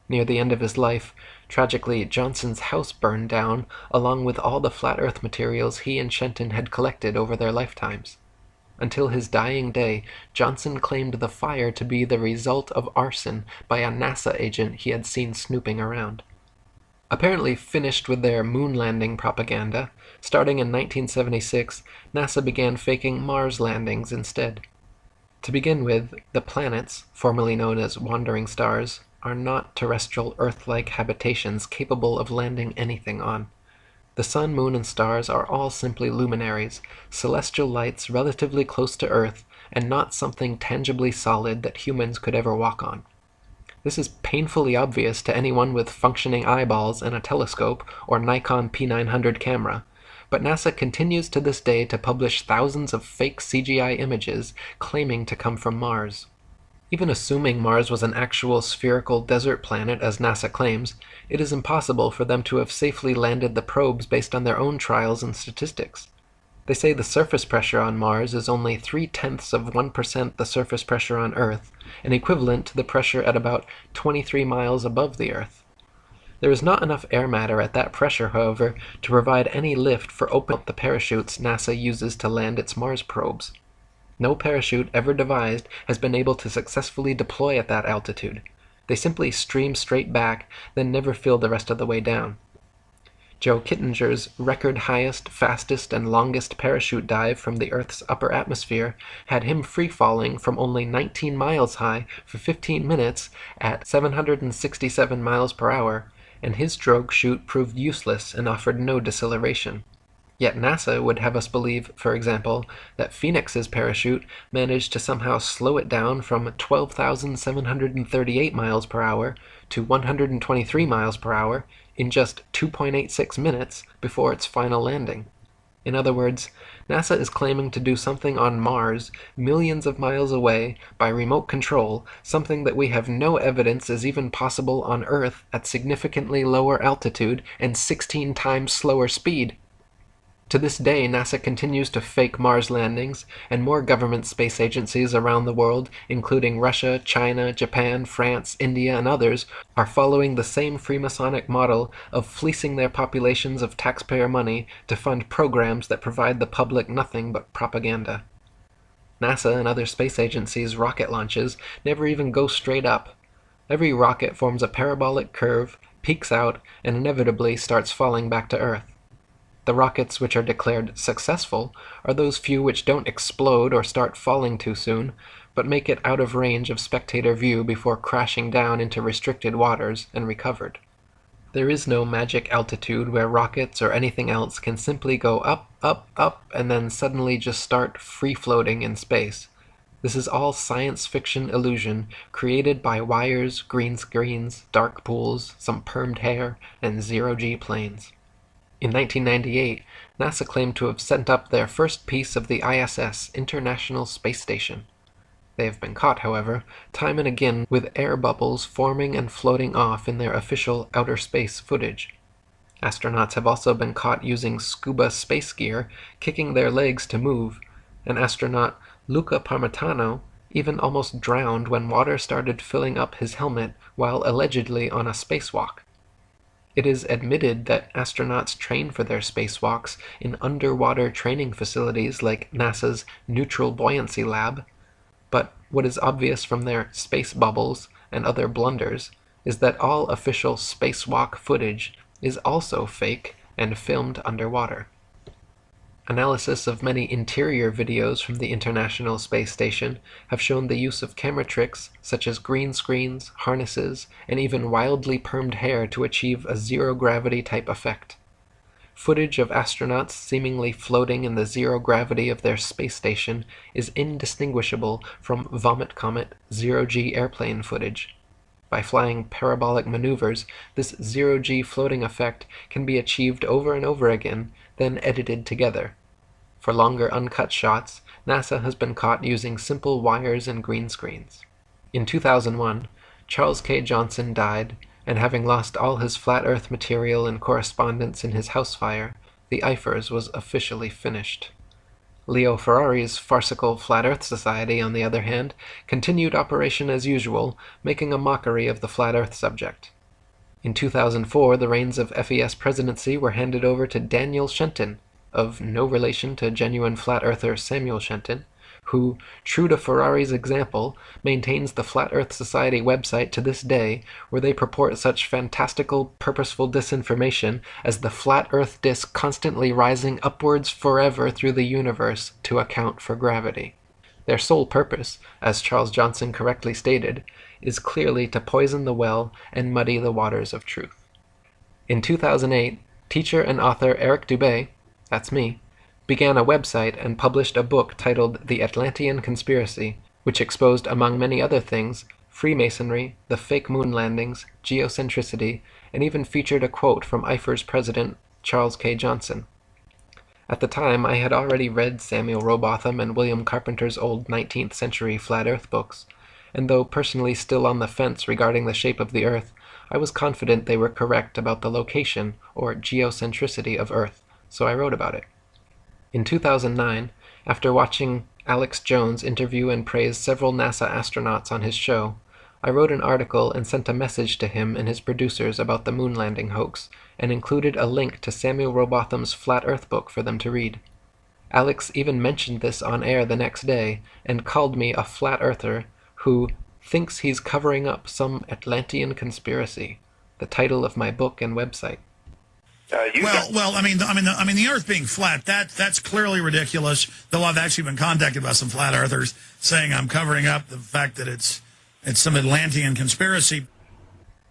Near the end of his life, tragically, Johnson's house burned down, along with all the flat earth materials he and Shenton had collected over their lifetimes. Until his dying day, Johnson claimed the fire to be the result of arson by a NASA agent he had seen snooping around. Apparently finished with their moon landing propaganda, starting in 1976, NASA began faking Mars landings instead. To begin with, the planets, formerly known as wandering stars, are not terrestrial Earth-like habitations capable of landing anything on. The sun, moon, and stars are all simply luminaries, celestial lights relatively close to Earth, and not something tangibly solid that humans could ever walk on. This is painfully obvious to anyone with functioning eyeballs and a telescope or Nikon P900 camera, but NASA continues to this day to publish thousands of fake CGI images claiming to come from Mars. Even assuming Mars was an actual spherical desert planet as NASA claims, it is impossible for them to have safely landed the probes based on their own trials and statistics. They say the surface pressure on Mars is only 0.3% of 1% the surface pressure on Earth, and equivalent to the pressure at about 23 miles above the Earth. There is not enough air matter at that pressure, however, to provide any lift for opening up the parachutes NASA uses to land its Mars probes. No parachute ever devised has been able to successfully deploy at that altitude. They simply stream straight back, then never fill the rest of the way down. Joe Kittinger's record highest, fastest, and longest parachute dive from the Earth's upper atmosphere had him free-falling from only 19 miles high for 15 minutes at 767 miles per hour, and his drogue chute proved useless and offered no deceleration. Yet NASA would have us believe, for example, that Phoenix's parachute managed to somehow slow it down from 12,738 miles per hour to 123 miles per hour in just 2.86 minutes before its final landing. In other words, NASA is claiming to do something on Mars, millions of miles away, by remote control, something that we have no evidence is even possible on Earth at significantly lower altitude and 16 times slower speed. To this day, NASA continues to fake Mars landings, and more government space agencies around the world, including Russia, China, Japan, France, India, and others, are following the same Freemasonic model of fleecing their populations of taxpayer money to fund programs that provide the public nothing but propaganda. NASA and other space agencies' rocket launches never even go straight up. Every rocket forms a parabolic curve, peaks out, and inevitably starts falling back to Earth. The rockets which are declared successful are those few which don't explode or start falling too soon, but make it out of range of spectator view before crashing down into restricted waters and recovered. There is no magic altitude where rockets or anything else can simply go up, up, up, and then suddenly just start free-floating in space. This is all science fiction illusion created by wires, green screens, dark pools, some permed hair, and zero-G planes. In 1998, NASA claimed to have sent up their first piece of the ISS, International Space Station. They have been caught, however, time and again with air bubbles forming and floating off in their official outer space footage. Astronauts have also been caught using scuba space gear, kicking their legs to move, and astronaut Luca Parmitano even almost drowned when water started filling up his helmet while allegedly on a spacewalk. It is admitted that astronauts train for their spacewalks in underwater training facilities like NASA's Neutral Buoyancy Lab, but what is obvious from their space bubbles and other blunders is that all official spacewalk footage is also fake and filmed underwater. Analysis of many interior videos from the International Space Station have shown the use of camera tricks such as green screens, harnesses, and even wildly permed hair to achieve a zero-gravity type effect. Footage of astronauts seemingly floating in the zero gravity of their space station is indistinguishable from Vomit Comet zero-G airplane footage. By flying parabolic maneuvers, this zero-G floating effect can be achieved over and over again, then edited together. For longer uncut shots, NASA has been caught using simple wires and green screens. In 2001, Charles K. Johnson died, and having lost all his flat Earth material and correspondence in his house fire, the IFERS was officially finished. Leo Ferrari's farcical Flat Earth Society, on the other hand, continued operation as usual, making a mockery of the Flat Earth subject. In 2004, the reins of FES presidency were handed over to Daniel Shenton, of no relation to genuine Flat Earther Samuel Shenton, who, true to Ferrari's example, maintains the Flat Earth Society website to this day, where they purport such fantastical, purposeful disinformation as the flat Earth disk constantly rising upwards forever through the universe to account for gravity. Their sole purpose, as Charles Johnson correctly stated, is clearly to poison the well and muddy the waters of truth. In 2008, teacher and author Eric Dubay, that's me, began a website and published a book titled The Atlantean Conspiracy, which exposed, among many other things, Freemasonry, the fake moon landings, geocentricity, and even featured a quote from IFERS president Charles K. Johnson. At the time, I had already read Samuel Rowbotham and William Carpenter's old 19th century Flat Earth books, and though personally still on the fence regarding the shape of the Earth, I was confident they were correct about the location, or geocentricity, of Earth, so I wrote about it. In 2009, after watching Alex Jones interview and praise several NASA astronauts on his show, I wrote an article and sent a message to him and his producers about the moon landing hoax, and included a link to Samuel Rowbotham's Flat Earth book for them to read. Alex even mentioned this on air the next day, and called me a flat earther who thinks he's covering up some Atlantean conspiracy, the title of my book and website. The Earth being flat, that's clearly ridiculous. Though I've actually been contacted by some flat earthers saying I'm covering up the fact that it's some Atlantean conspiracy.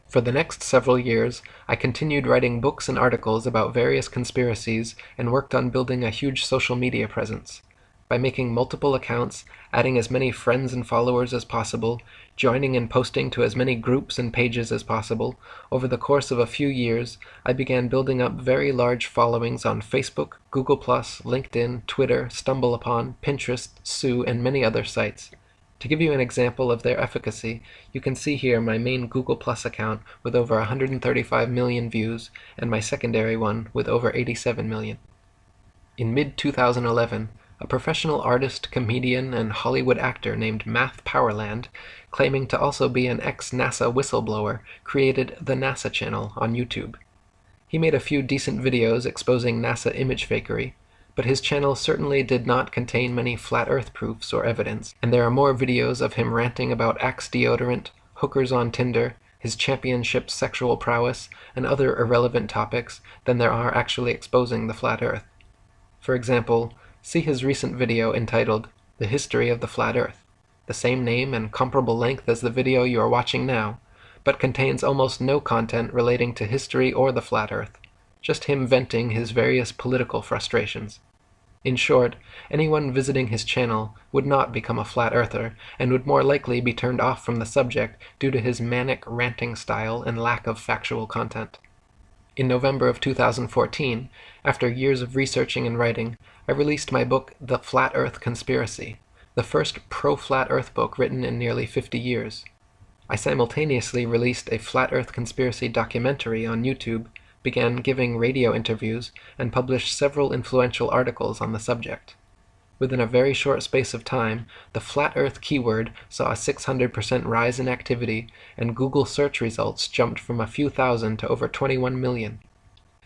For the next several years, I continued writing books and articles about various conspiracies and worked on building a huge social media presence. By making multiple accounts, adding as many friends and followers as possible, joining and posting to as many groups and pages as possible, over the course of a few years, I began building up very large followings on Facebook, Google+, LinkedIn, Twitter, StumbleUpon, Pinterest, Sue, and many other sites. To give you an example of their efficacy, you can see here my main Google Plus account with over 135 million views, and my secondary one with over 87 million. In mid-2011, a professional artist, comedian, and Hollywood actor named Math Powerland, claiming to also be an ex-NASA whistleblower, created the NASA channel on YouTube. He made a few decent videos exposing NASA image fakery, but his channel certainly did not contain many flat earth proofs or evidence, and there are more videos of him ranting about Axe deodorant, hookers on Tinder, his championship sexual prowess, and other irrelevant topics than there are actually exposing the flat earth. For example, see his recent video entitled The History of the Flat Earth, the same name and comparable length as the video you are watching now, but contains almost no content relating to history or the flat earth, just him venting his various political frustrations. In short, anyone visiting his channel would not become a flat earther and would more likely be turned off from the subject due to his manic ranting style and lack of factual content. In November of 2014, after years of researching and writing, I released my book The Flat Earth Conspiracy, the first pro-flat earth book written in nearly 50 years. I simultaneously released a flat earth conspiracy documentary on YouTube, began giving radio interviews, and published several influential articles on the subject. Within a very short space of time, the flat earth keyword saw a 600% rise in activity, and Google search results jumped from a few thousand to over 21 million.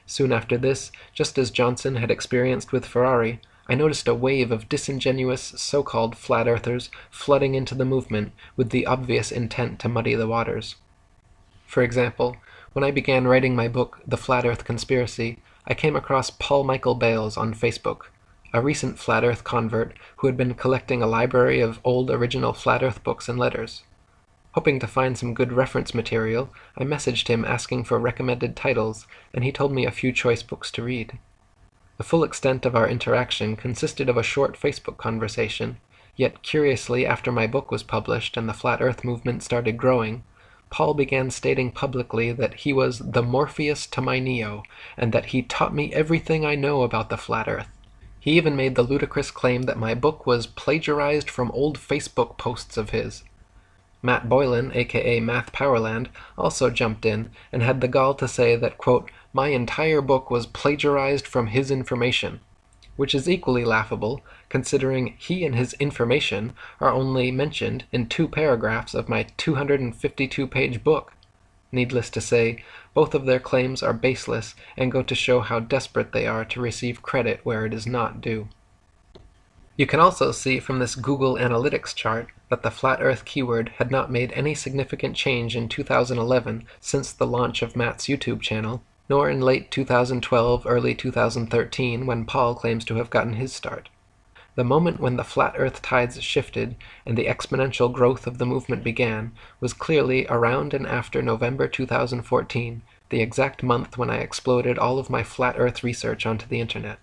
Soon after this, just as Johnson had experienced with Ferrari, I noticed a wave of disingenuous so-called flat earthers flooding into the movement with the obvious intent to muddy the waters. For example, when I began writing my book, The Flat Earth Conspiracy, I came across Paul Michael Bales on Facebook, a recent flat earth convert who had been collecting a library of old original flat earth books and letters. Hoping to find some good reference material, I messaged him asking for recommended titles, and he told me a few choice books to read. The full extent of our interaction consisted of a short Facebook conversation, yet curiously, after my book was published and the flat earth movement started growing, Paul began stating publicly that he was the Morpheus to my Neo, and that he taught me everything I know about the flat earth. He even made the ludicrous claim that my book was plagiarized from old Facebook posts of his. Matt Boylan, aka Math Powerland, also jumped in and had the gall to say that, quote, my entire book was plagiarized from his information, which is equally laughable, considering he and his information are only mentioned in 2 paragraphs of my 252-page book. Needless to say, both of their claims are baseless and go to show how desperate they are to receive credit where it is not due. You can also see from this Google Analytics chart that the flat earth keyword had not made any significant change in 2011 since the launch of Matt's YouTube channel, nor in late 2012, early 2013 when Paul claims to have gotten his start. The moment when the flat earth tides shifted and the exponential growth of the movement began was clearly around and after November 2014, the exact month when I exploded all of my flat earth research onto the internet.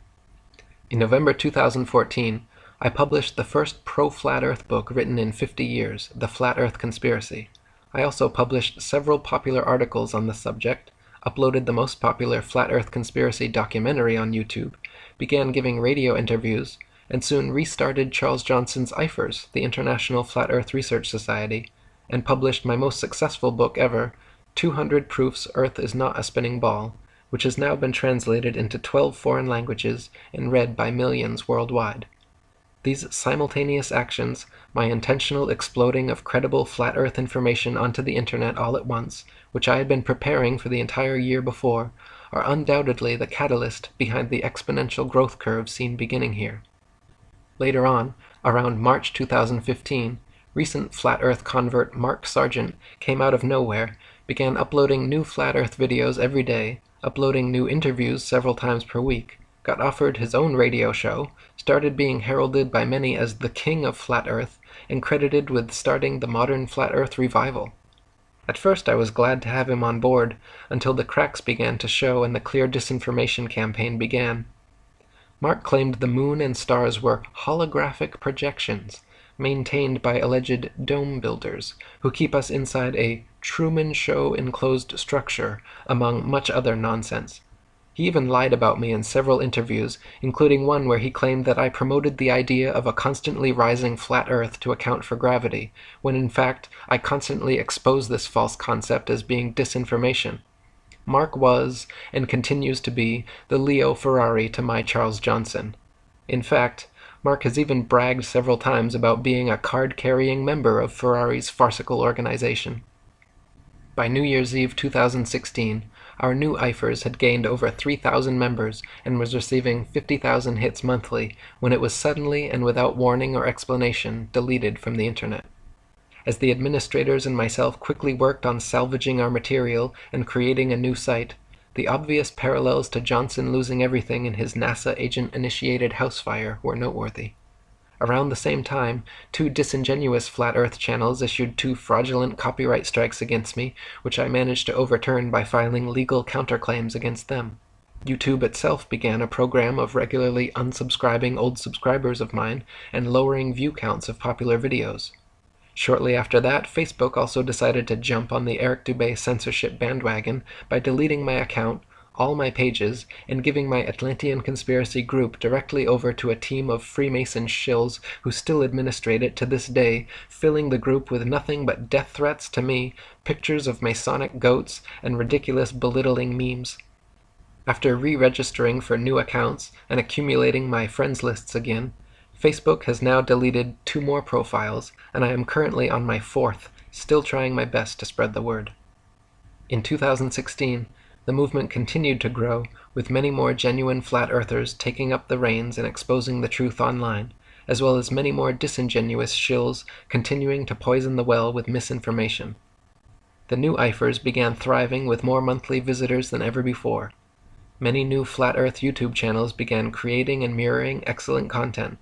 In November 2014, I published the first pro-flat earth book written in 50 years, The Flat Earth Conspiracy. I also published several popular articles on the subject, uploaded the most popular flat earth conspiracy documentary on YouTube, began giving radio interviews, and soon restarted Charles Johnson's IFERS, the International Flat Earth Research Society, and published my most successful book ever, 200 Proofs Earth is Not a Spinning Ball, which has now been translated into 12 foreign languages and read by millions worldwide. These simultaneous actions, my intentional exploding of credible flat earth information onto the internet all at once, which I had been preparing for the entire year before, are undoubtedly the catalyst behind the exponential growth curve seen beginning here. Later on, around March 2015, recent flat earth convert Mark Sargent came out of nowhere, began uploading new flat earth videos every day, uploading new interviews several times per week, got offered his own radio show, started being heralded by many as the king of flat earth, and credited with starting the modern flat earth revival. At first I was glad to have him on board, until the cracks began to show and the clear disinformation campaign began. Mark claimed the moon and stars were holographic projections maintained by alleged dome builders who keep us inside a Truman Show enclosed structure, among much other nonsense. He even lied about me in several interviews, including one where he claimed that I promoted the idea of a constantly rising flat Earth to account for gravity, when in fact I constantly expose this false concept as being disinformation. Mark was, and continues to be, the Leo Ferrari to my Charles Johnson. In fact, Mark has even bragged several times about being a card-carrying member of Ferrari's farcical organization. By New Year's Eve 2016, our new IFERS had gained over 3,000 members and was receiving 50,000 hits monthly when it was suddenly and without warning or explanation deleted from the internet. As the administrators and myself quickly worked on salvaging our material and creating a new site, the obvious parallels to Johnson losing everything in his NASA agent-initiated house fire were noteworthy. Around the same time, 2 disingenuous Flat Earth channels issued 2 fraudulent copyright strikes against me, which I managed to overturn by filing legal counterclaims against them. YouTube itself began a program of regularly unsubscribing old subscribers of mine and lowering view counts of popular videos. Shortly after that, Facebook also decided to jump on the Eric Dubay censorship bandwagon by deleting my account, all my pages, and giving my Atlantean Conspiracy group directly over to a team of Freemason shills who still administrate it to this day, filling the group with nothing but death threats to me, pictures of Masonic goats, and ridiculous belittling memes. After re-registering for new accounts and accumulating my friends lists again, Facebook has now deleted 2 more profiles, and I am currently on my 4th, still trying my best to spread the word. In 2016, the movement continued to grow, with many more genuine flat earthers taking up the reins and exposing the truth online, as well as many more disingenuous shills continuing to poison the well with misinformation. The new IFERS began thriving with more monthly visitors than ever before. Many new Flat Earth YouTube channels began creating and mirroring excellent content.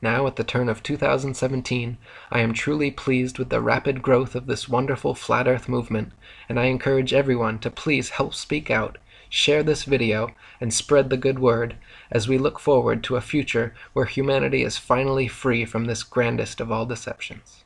Now, at the turn of 2017, I am truly pleased with the rapid growth of this wonderful Flat Earth movement, and I encourage everyone to please help speak out, share this video, and spread the good word, as we look forward to a future where humanity is finally free from this grandest of all deceptions.